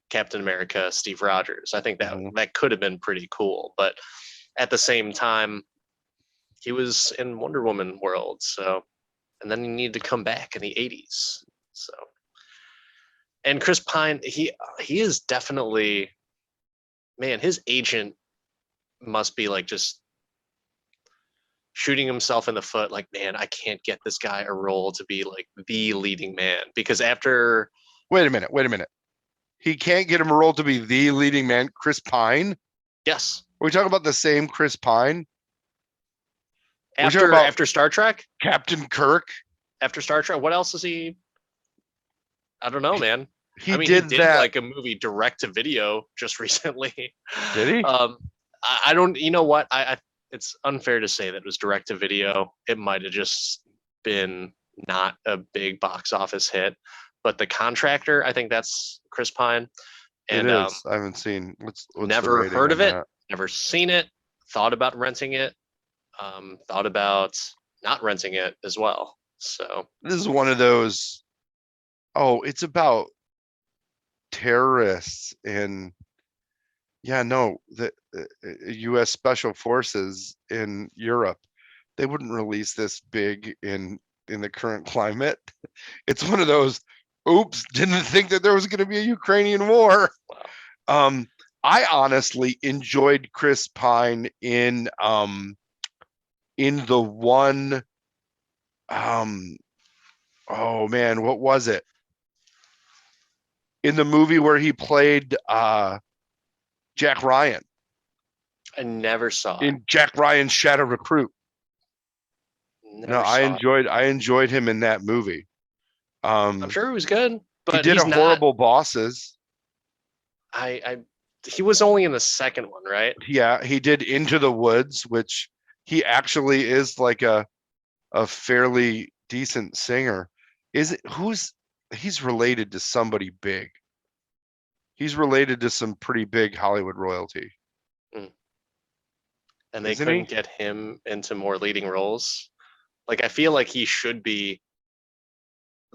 Captain America, Steve Rogers. I think that could have been pretty cool. But at the same time, he was in Wonder Woman world, so and then he needed to come back in the 80s. So, and Chris Pine, he is definitely, man, his agent must be like just shooting himself in the foot, like, man, I can't get this guy a role to be like the leading man, because after Wait a minute. He can't get him a role to be the leading man. Chris Pine? yes, Are we talking about the same Chris Pine? We're talking after about after Star Trek, Captain Kirk. after Star Trek, what else is he? I don't know, man. He I mean, he did did that. like a movie direct to video just recently. Did he? I don't. You know what? I it's unfair to say that it was direct to video. It might have just been not a big box office hit. But The Contractor, I think that's Chris Pine. It And is. I haven't seen. What's the never rating heard of on it, that? never seen it, thought about renting it, thought about not renting it as well. So This is one of those. Oh, it's about terrorists and the U.S. Special Forces in Europe. They wouldn't release this big in the current climate. It's one of those. Oops! Didn't think that there was going to be a Ukrainian war. wow. I honestly enjoyed Chris Pine in the one. Oh man, what was it? In the movie where he played Jack Ryan I never saw it. in Jack Ryan's Shadow Recruit. Never No, saw it. I enjoyed him in that movie. I'm sure he was good, He but did he's a not. Horrible Bosses. I he was only in the second one, right? Yeah, he did Into the Woods, which he actually is like a fairly decent singer. Is it he's related to somebody big. He's related to some pretty big Hollywood royalty. And they Isn't couldn't he? get him into more leading roles. Like I feel like he should be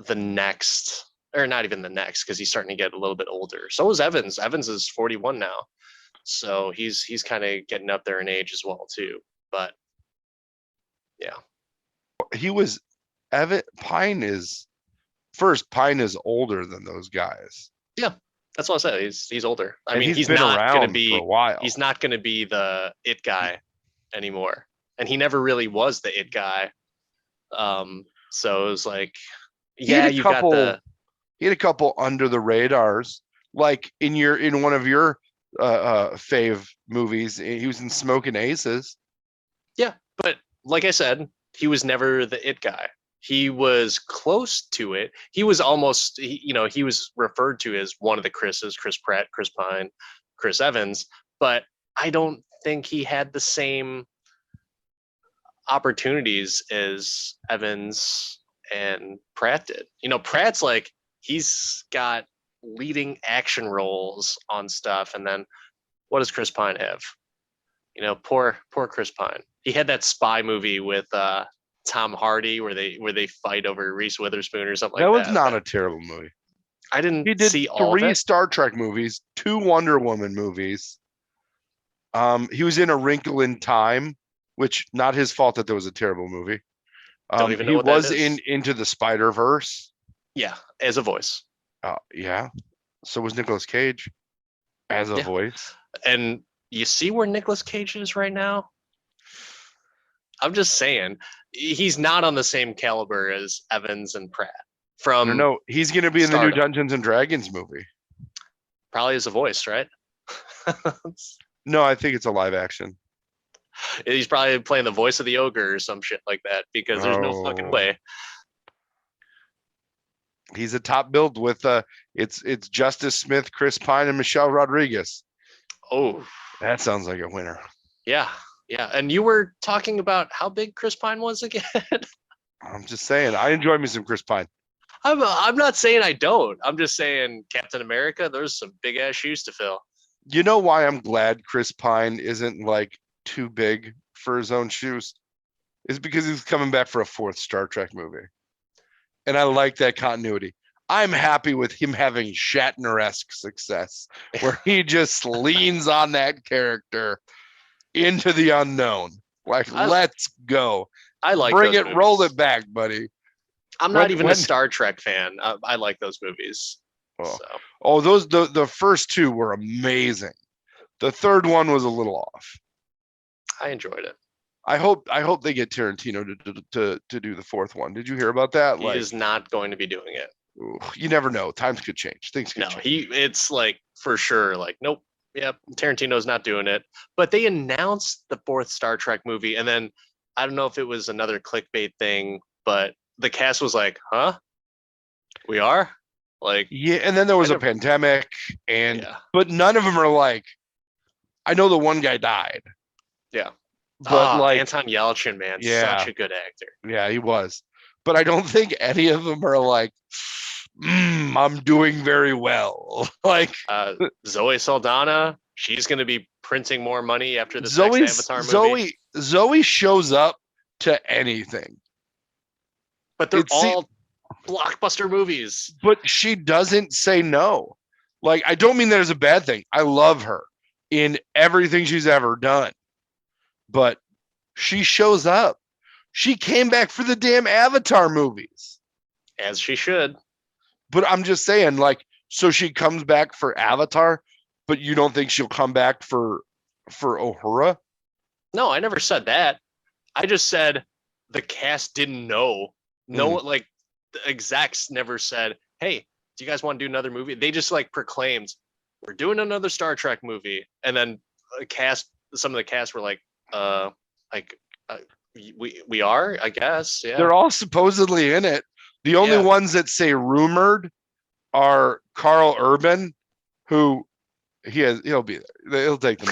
the next, or not even the next, because he's starting to get a little bit older. So is Evans. Evans is 41 now, so he's kind of getting up there in age as well too. But yeah, He was Evan Pine is Pine is older than those guys. yeah, that's what I said. He's older. I And mean, he's been around for a while. he's not gonna be the it guy anymore, and he never really was the it guy. So it was like, yeah, you got the he had a couple under the radars, like in one of your fave movies. He was in Smoking Aces. yeah, but like I said, he was never the it guy. He was close to it. He was almost, he was referred to as one of the Chris's: Chris Pratt, Chris Pine, Chris Evans. But I don't think he had the same opportunities as Evans and Pratt did. Pratt's like, he's got leading action roles on stuff, and then what does Chris Pine have? Poor Chris Pine. He had that spy movie with Tom Hardy where they fight over Reese Witherspoon or something That like was that. not a terrible movie. I didn't He did see all of 3 it. Star Trek movies, 2 Wonder Woman movies. He was in A Wrinkle in Time, which not his fault that there was a terrible movie. Don't even know He what that was is. in Into the Spider-Verse. Yeah, as a voice. Yeah. So was Nicolas Cage as a voice. And you see where Nicolas Cage is right now? I'm just saying, he's not on the same caliber as Evans and Pratt. From No, he's going to be in the new Stardom. Dungeons and Dragons movie. Probably as a voice, right? No, I think it's a live action. He's probably playing the voice of the ogre or some shit like that, because there's no fucking way. He's a top build with it's Justice Smith, Chris Pine, and Michelle Rodriguez. Oh, that sounds like a winner. Yeah. And you were talking about how big Chris Pine was again. I'm just saying, I enjoy me some Chris Pine. I'm not saying I don't. I'm just saying Captain America, there's some big ass shoes to fill. You know why I'm glad Chris Pine isn't like too big for his own shoes? Is because he's coming back for a 4th Star Trek movie. And I like that continuity. I'm happy with him having Shatner-esque success, where he just leans on that character into the unknown. Like, let's go. I like Bring those it, movies. roll it back, buddy. I'm not When even a when Star Trek fan. I like those movies. oh, So those the first two were amazing. The third one was a little off. I enjoyed it. I hope they get Tarantino to do the fourth one. Did you hear about that? He Like, is not going to be doing it. ooh, you never know. Times could change. Things could No, change. it's like for sure, like, nope, yep, Tarantino's not doing it. But they announced the fourth Star Trek movie, and then I don't know if it was another clickbait thing, but the cast was like, huh? We are? Like, Yeah, and then there I was a never, pandemic, and yeah, but none of them are like. I know the one guy died, yeah. but like, Anton Yelchin, man, such yeah, a good actor. yeah, he was. But I don't think any of them are like, I'm doing very well. Like Uh, Zoe Saldana, she's going to be printing more money after this next Zoe's Avatar movie. Zoe shows up to anything. But they're It's all blockbuster movies. but she doesn't say no. Like, I don't mean that as a bad thing. I love her in everything she's ever done, but she shows up. She came back for the damn Avatar movies. As she should. But I'm just saying, like, so she comes back for Avatar, but you don't think she'll come back for Uhura? No, I never said that. I just said the cast didn't know. No, Mm. like the execs never said, "Hey, do you guys want to do another movie?" They just like proclaimed, "We're doing another Star Trek movie," and then some of the cast were like, uh, we are, I guess, yeah, They're all supposedly in it. The only yeah. ones that say rumored are Carl Urban, who he'll be there. He'll take the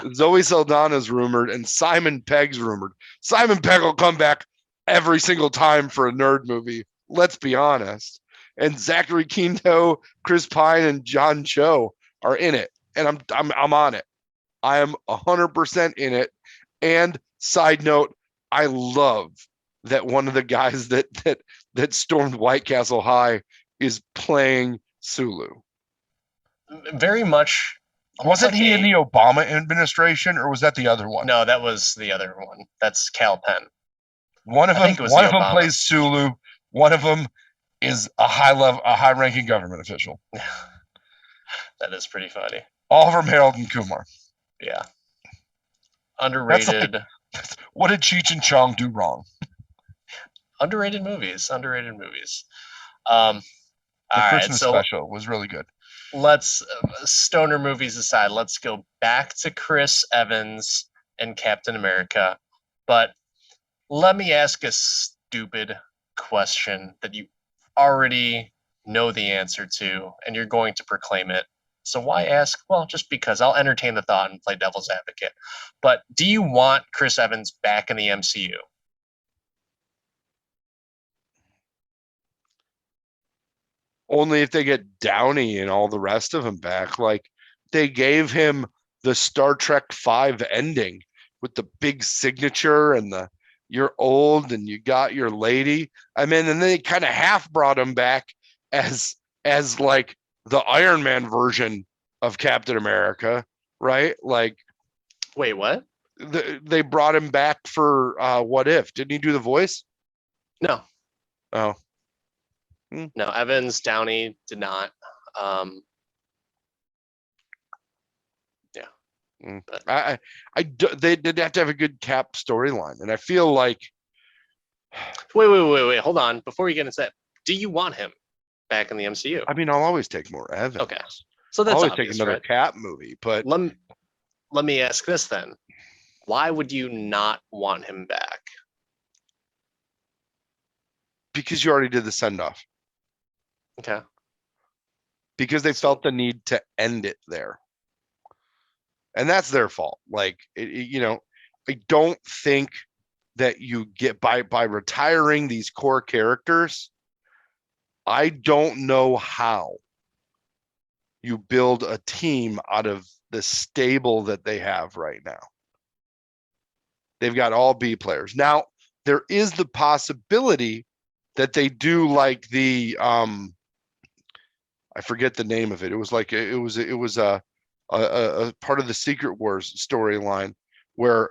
money. Zoe Saldana's rumored, and Simon Pegg's rumored. Simon Pegg will come back every single time for a nerd movie. Let's be honest. And Zachary Quinto, Chris Pine, and John Cho are in it, and I'm on it. I am 100% in it. And side note, I love that one of the guys that stormed White Castle High is playing Sulu. Very much. Wasn't Like he in the Obama administration, or was that the other one? No, that was the other one. That's Cal Penn. One of I them, think it was the Obama. plays Sulu. One of them is a high-ranking government official. That is pretty funny. All from Harold and Kumar. Yeah. Underrated. What did Cheech and Chong do wrong? Underrated movies. Underrated movies. All The right. Christmas So special was really good. let's stoner movies aside. Let's go back to Chris Evans and Captain America. But let me ask a stupid question that you already know the answer to, and you're going to proclaim it. So why ask? Well, just because I'll entertain the thought and play devil's advocate. But do you want Chris Evans back in the MCU? Only if they get Downey and all the rest of them back. Like, they gave him the Star Trek V ending with the big signature and the you're old and you got your lady. I mean, and they kind of half brought him back as like the Iron Man version of Captain America, right? Like, Wait, what? they brought him back for What If? Didn't he do the voice? No, Oh, no. Evans, Downey did not. Um, yeah, but they did have to have a good Cap storyline, and I feel like wait. Hold on. Before we get into that, do you want him back in the MCU? I mean, I'll always take more Evans. Okay, so I'll that's always take obvious, another right? Cap movie, but Let me ask this then: why would you not want him back? because you already did the send off, Okay, because they felt the need to end it there, and that's their fault. Like, I don't think that you get by retiring these core characters. I don't know how you build a team out of the stable that they have right now. They've got all B players. Now, there is the possibility that they do like the I forget the name of it. It was like it was a part of the Secret Wars storyline where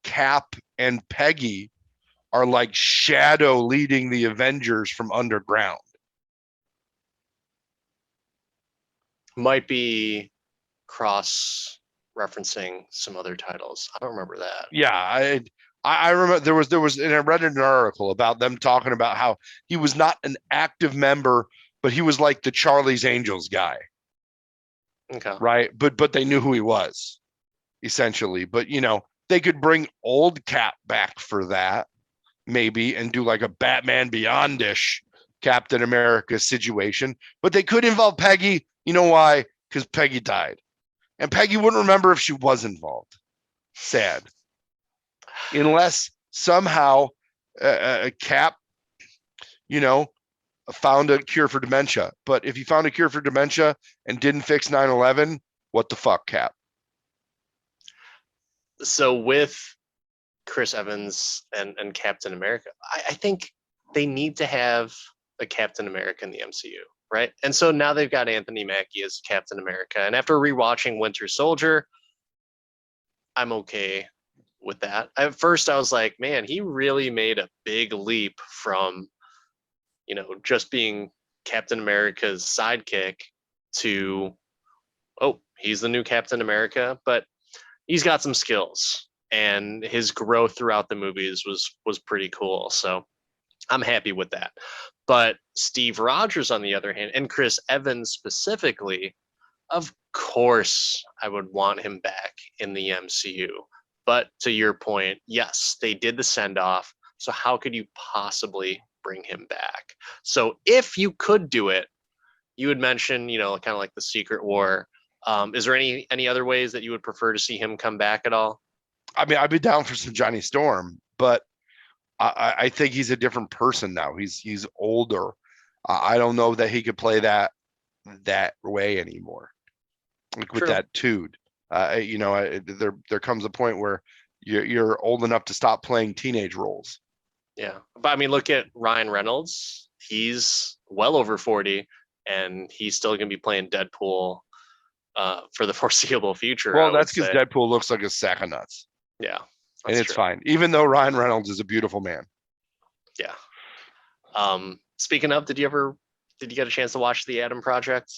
Cap and Peggy are like Shadow leading the Avengers from underground. Might be cross referencing some other titles. I don't remember that. Yeah, I remember there was and I read an article about them talking about how he was not an active member, but he was like the Charlie's Angels guy, Okay. right? But they knew who he was essentially. But they could bring old Cap back for that maybe and do like a Batman Beyondish Captain America situation. But they could involve Peggy. You know why? Because Peggy died, and Peggy wouldn't remember if she was involved. Sad. Unless somehow Cap, you know, found a cure for dementia. But if you found a cure for dementia and didn't fix 9/11, what the fuck, Cap? So with Chris Evans and Captain America, I think they need to have a Captain America in the MCU, right? And so now they've got Anthony Mackie as Captain America. And after rewatching Winter Soldier, I'm okay with that. At first, I was like, man, he really made a big leap from, just being Captain America's sidekick to, oh, he's the new Captain America. But he's got some skills, and his growth throughout the movies was pretty cool. So I'm happy with that. But Steve Rogers, on the other hand, and Chris Evans specifically, of course, I would want him back in the MCU. But to your point, yes, they did the send off. So how could you possibly bring him back? So if you could do it, you would mention, kind of like the Secret War. Is there any other ways that you would prefer to see him come back at all? I mean, I'd be down for some Johnny Storm, but I think he's a different person now. He's older. I don't know that he could play that way anymore. Like with True. that dude, there comes a point where you're old enough to stop playing teenage roles. Yeah. But I mean, look at Ryan Reynolds. He's well over 40, and he's still going to be playing Deadpool for the foreseeable future, I Well, would that's because say. Deadpool looks like a sack of nuts, Yeah, and that's it's true. fine. Even though Ryan Reynolds is a beautiful man. Yeah. Speaking of, did you get a chance to watch the Adam Project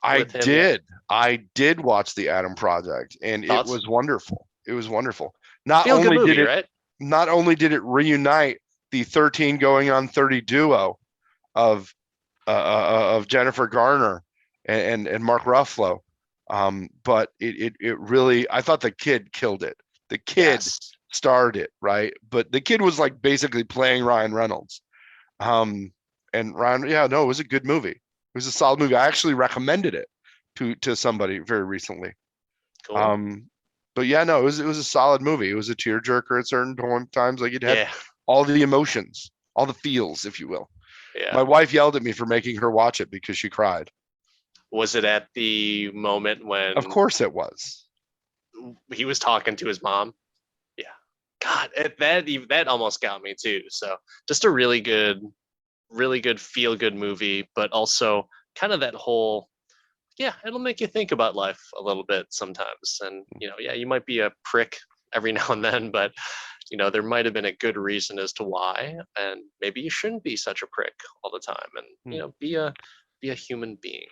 I with him yet? did. I did watch the Adam Project, and it Thoughts? was wonderful. It was wonderful. Not Feel good only did movie, it right? not only did it reunite the 13 going on 30 duo of of Jennifer Garner and Mark Ruffalo, but it really, I thought the kid killed it. The kid Yes. starred it, right, but the kid was like basically playing Ryan Reynolds. And Ryan, yeah, no, it was a good movie. It was a solid movie. I actually recommended it to somebody very recently. Cool. Um, but yeah, no, it was a solid movie. It was a tearjerker at certain times. Like it had Yeah. all the emotions, all the feels, if you will. Yeah. My wife yelled at me for making her watch it because she cried. Was it at the moment Of when course it was. he was talking to his mom? Yeah. God, that almost got me too. So just a really good feel good movie, but also kind of that whole, yeah, it'll make you think about life a little bit sometimes. And yeah, you might be a prick every now and then, but there might have been a good reason as to why, and maybe you shouldn't be such a prick all the time, and be a human being.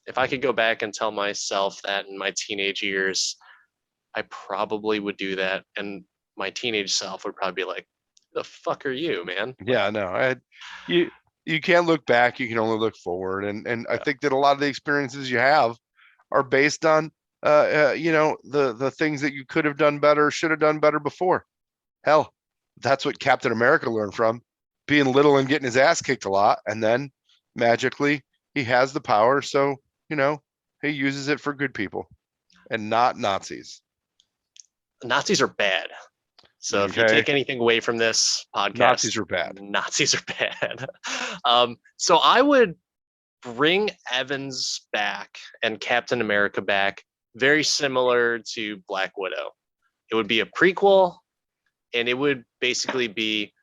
If I could go back and tell myself that in my teenage years, I probably would do that, and my teenage self would probably be like, "The fuck are you, man?" Like, Yeah, no, you you can't look back. You can only look forward, and I yeah, think that a lot of the experiences you have are based on the things that you could have done better, should have done better before. Hell, that's what Captain America learned from being little and getting his ass kicked a lot, and then magically he has the power, so you know he uses it for good people and not Nazis. Nazis are bad. So if you Okay, take anything away from this podcast, Nazis are bad. Nazis are bad. So I would bring Evans back and Captain America back, very similar to Black Widow. It would be a prequel, and it would basically be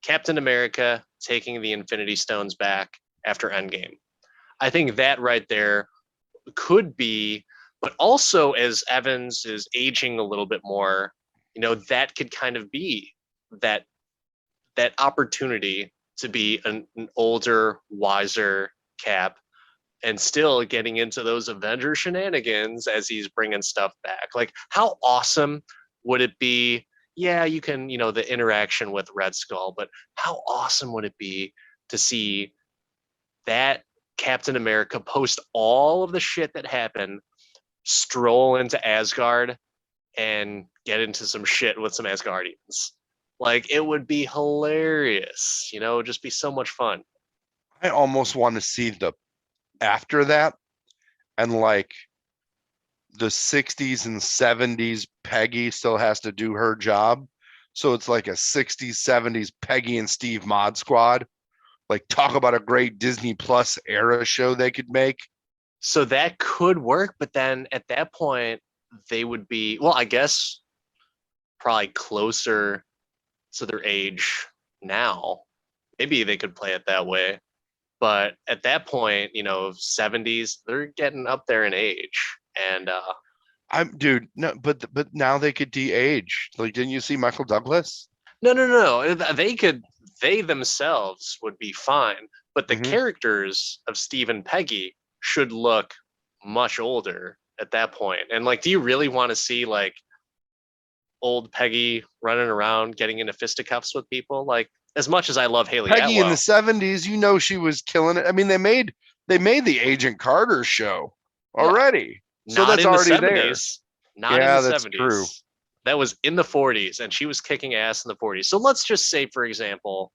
Captain America taking the Infinity Stones back after Endgame. I think that right there could be, but also as Evans is aging a little bit more, that could kind of be that that opportunity to be an older, wiser Cap and still getting into those Avenger shenanigans as he's bringing stuff back. Like, how awesome would it be? Yeah, you can, the interaction with Red Skull, but how awesome would it be to see that Captain America post all of the shit that happened, stroll into Asgard and get into some shit with some Asgardians? Like, it would be hilarious, it'd just be so much fun. I almost want to see the after that and like the 60s and 70s Peggy still has to do her job. So it's like a 60s, 70s Peggy and Steve Mod Squad. Like talk about a great Disney Plus era show they could make. So that could work, but then at that point, they would be, well, I guess probably closer to their age now. Maybe they could play it that way. But at that point, 70s, they're getting up there in age. And I'm dude, no, but now they could de-age. Like, didn't you see Michael Douglas? no. They themselves would be fine. But the Mm-hmm. characters of Steve and Peggy should look much older at that point. And like, do you really want to see like old Peggy running around getting into fisticuffs with people? Like, as much as I love Haley Peggy in the Atwell, 70s, she was killing it. I mean, they made the Agent Carter show yeah, already. So not that's in the already there. 70s, not in the Yeah, that's true. 70s. That was in the 40s, and she was kicking ass in the 40s. So let's just say, for example,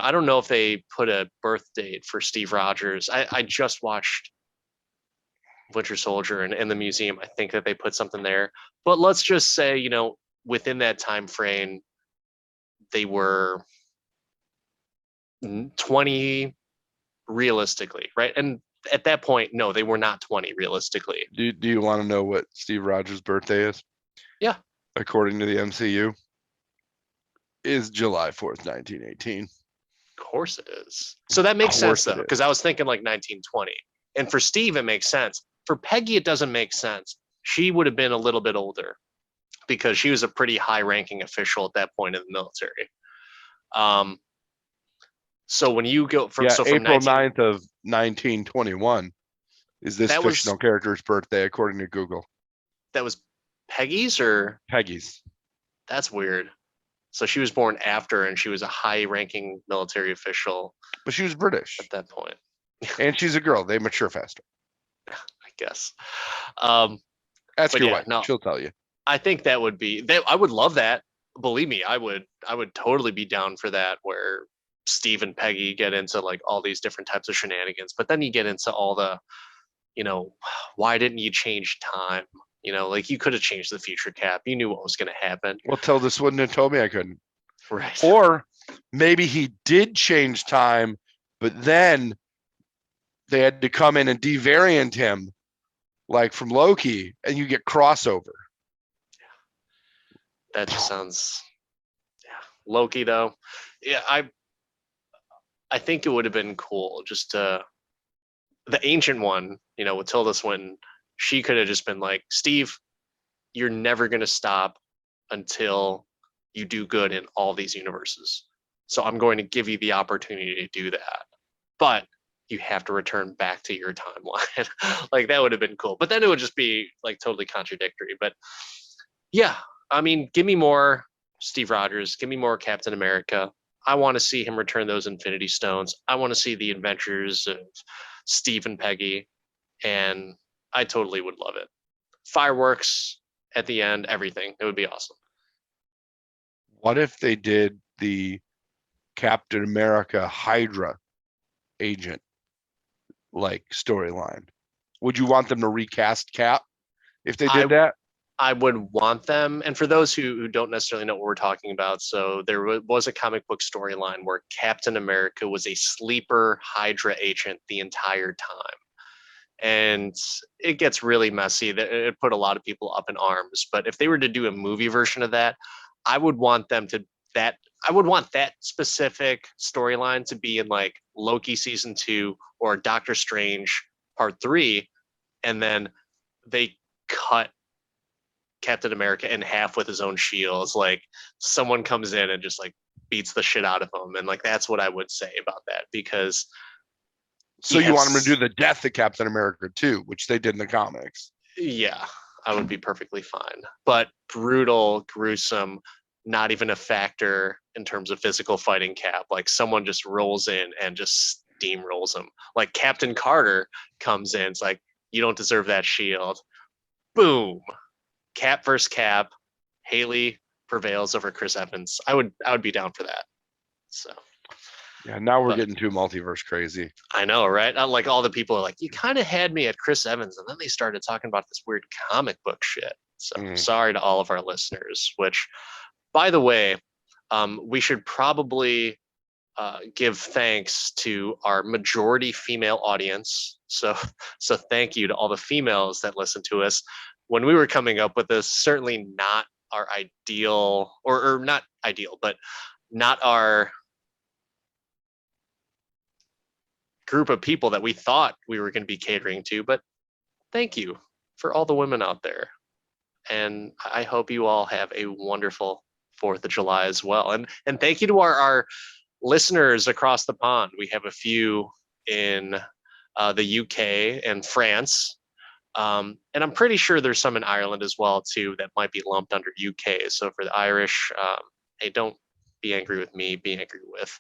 I don't know if they put a birth date for Steve Rogers. I just watched Winter Soldier and in the museum. I think that they put something there. But let's just say, within that time frame, they were 20 realistically, right? And at that point, no, they were not 20 realistically. Do you want to know what Steve Rogers' birthday is? Yeah, According to the MCU, is July 4th, 1918. of course it is. So that Of makes sense course it though, because I is. was thinking like 1920. And for Steve, it makes sense. For Peggy, it doesn't make sense. She would have been a little bit older because she was a pretty high ranking official at that point in the military. Um, so when you go from Yeah, so from April 19, 9th of 1921 is this that was fictional character's birthday, according to Google. that was Peggy's, or Peggy's. that's weird. So she was born after, and she was a high ranking military official But she was at British. that point, And she's a girl. They mature faster. I guess. Um, Ask but your yeah, wife. no, She'll tell you. I think that would be that. I would love that. Believe me, I would totally be down for that. Where Steve and Peggy get into like all these different types of shenanigans, but then you get into all the, you know, why didn't you change time? Like you could have changed the future, Cap. You knew what was going to happen, Well, Tilda wouldn't have told me I couldn't. right? Or maybe he did change time, but then they had to come in and devariant him, like from Loki, and you get crossover. That just sounds, yeah. Loki though, yeah. I think it would have been cool just to the ancient one, with Tilda Swinton. She could have just been like, Steve, you're never going to stop until you do good in all these universes. So I'm going to give you the opportunity to do that. But you have to return back to your timeline. Like that would have been cool. But then it would just be like totally contradictory. But yeah, I mean, give me more Steve Rogers, give me more Captain America. I want to see him return those Infinity Stones. I want to see the adventures of Steve and Peggy, and I totally would love it. Fireworks at the end, everything. It would be awesome. What if they did the Captain America Hydra agent like storyline? Would you want them to recast Cap if they did I that? I would want them, and for those who don't necessarily know what we're talking about, so there was a comic book storyline where Captain America was a sleeper Hydra agent the entire time, and it gets really messy. It put a lot of people up in arms. But if they were to do a movie version of that, I would want them to that I would want that specific storyline to be in like Loki season 2 or Doctor Strange part 3, and then they cut Captain America in half with his own shield. It's like someone comes in and just like beats the shit out of him, and like that's what I would say about that, because So you want him to do the death of Captain America too, which they did in the comics. Yeah, I would be perfectly fine. But brutal, gruesome, not even a factor in terms of physical fighting Cap. Like someone just rolls in and just steamrolls him. Like Captain Carter comes in, it's like, you don't deserve that shield. Boom. Cap versus Cap. Haley prevails over Chris Evans. I would be down for that. So Yeah, now we're But- getting too multiverse crazy. I know, right? Like all the people are like, you kind of had me at Chris Evans, and then they started talking about this weird comic book shit. So sorry to all of our listeners. Which, by the way, we should probably give thanks to our majority female audience. So thank you to all the females that listen to us. When we were coming up with this, certainly not our ideal, or not ideal, but not our group of people that we thought we were going to be catering to. But thank you for all the women out there. And I hope you all have a wonderful 4th of July as well. And thank you to our listeners across the pond. We have a few in the UK and France. And I'm pretty sure there's some in Ireland as well, too, that might be lumped under UK. So for the Irish, hey, don't be angry with me. Be angry with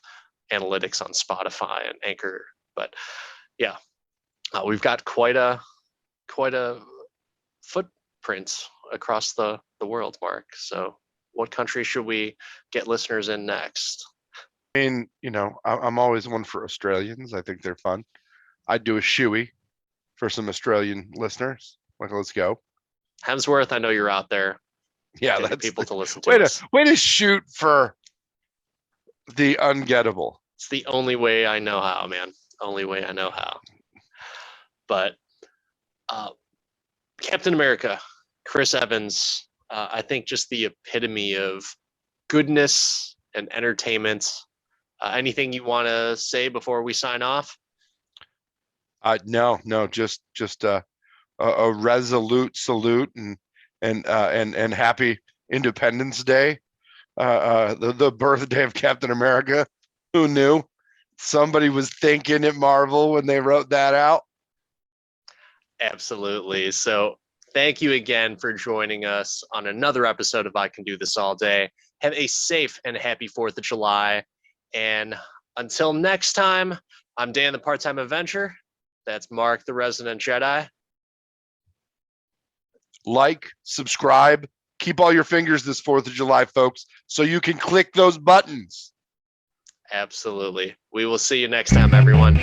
analytics on Spotify and Anchor. But yeah, we've got quite a footprint across the world, Mark. So what country should we get listeners in next? I mean, I'm always one for Australians. I think they're fun. I'd do a shoey for some Australian listeners. Like, let's go. Hemsworth, I know you're out there. Yeah, that's people to listen to. Way to shoot for the ungettable. It's the only way I know how, man. Only way I know how. But Captain America, Chris Evans, I think just the epitome of goodness and entertainment. Anything you want to say before we sign off? No, just a resolute salute and happy Independence Day. The birthday of Captain America. Who knew? Somebody was thinking at Marvel when they wrote that out. Absolutely. So thank you again for joining us on another episode of I Can Do This All Day. Have a safe and happy 4th of July. And until next time, I'm Dan, the part-time Avenger. That's Mark, the resident Jedi. Like, subscribe, keep all your fingers this 4th of July, folks, so you can click those buttons. Absolutely. We will see you next time, everyone.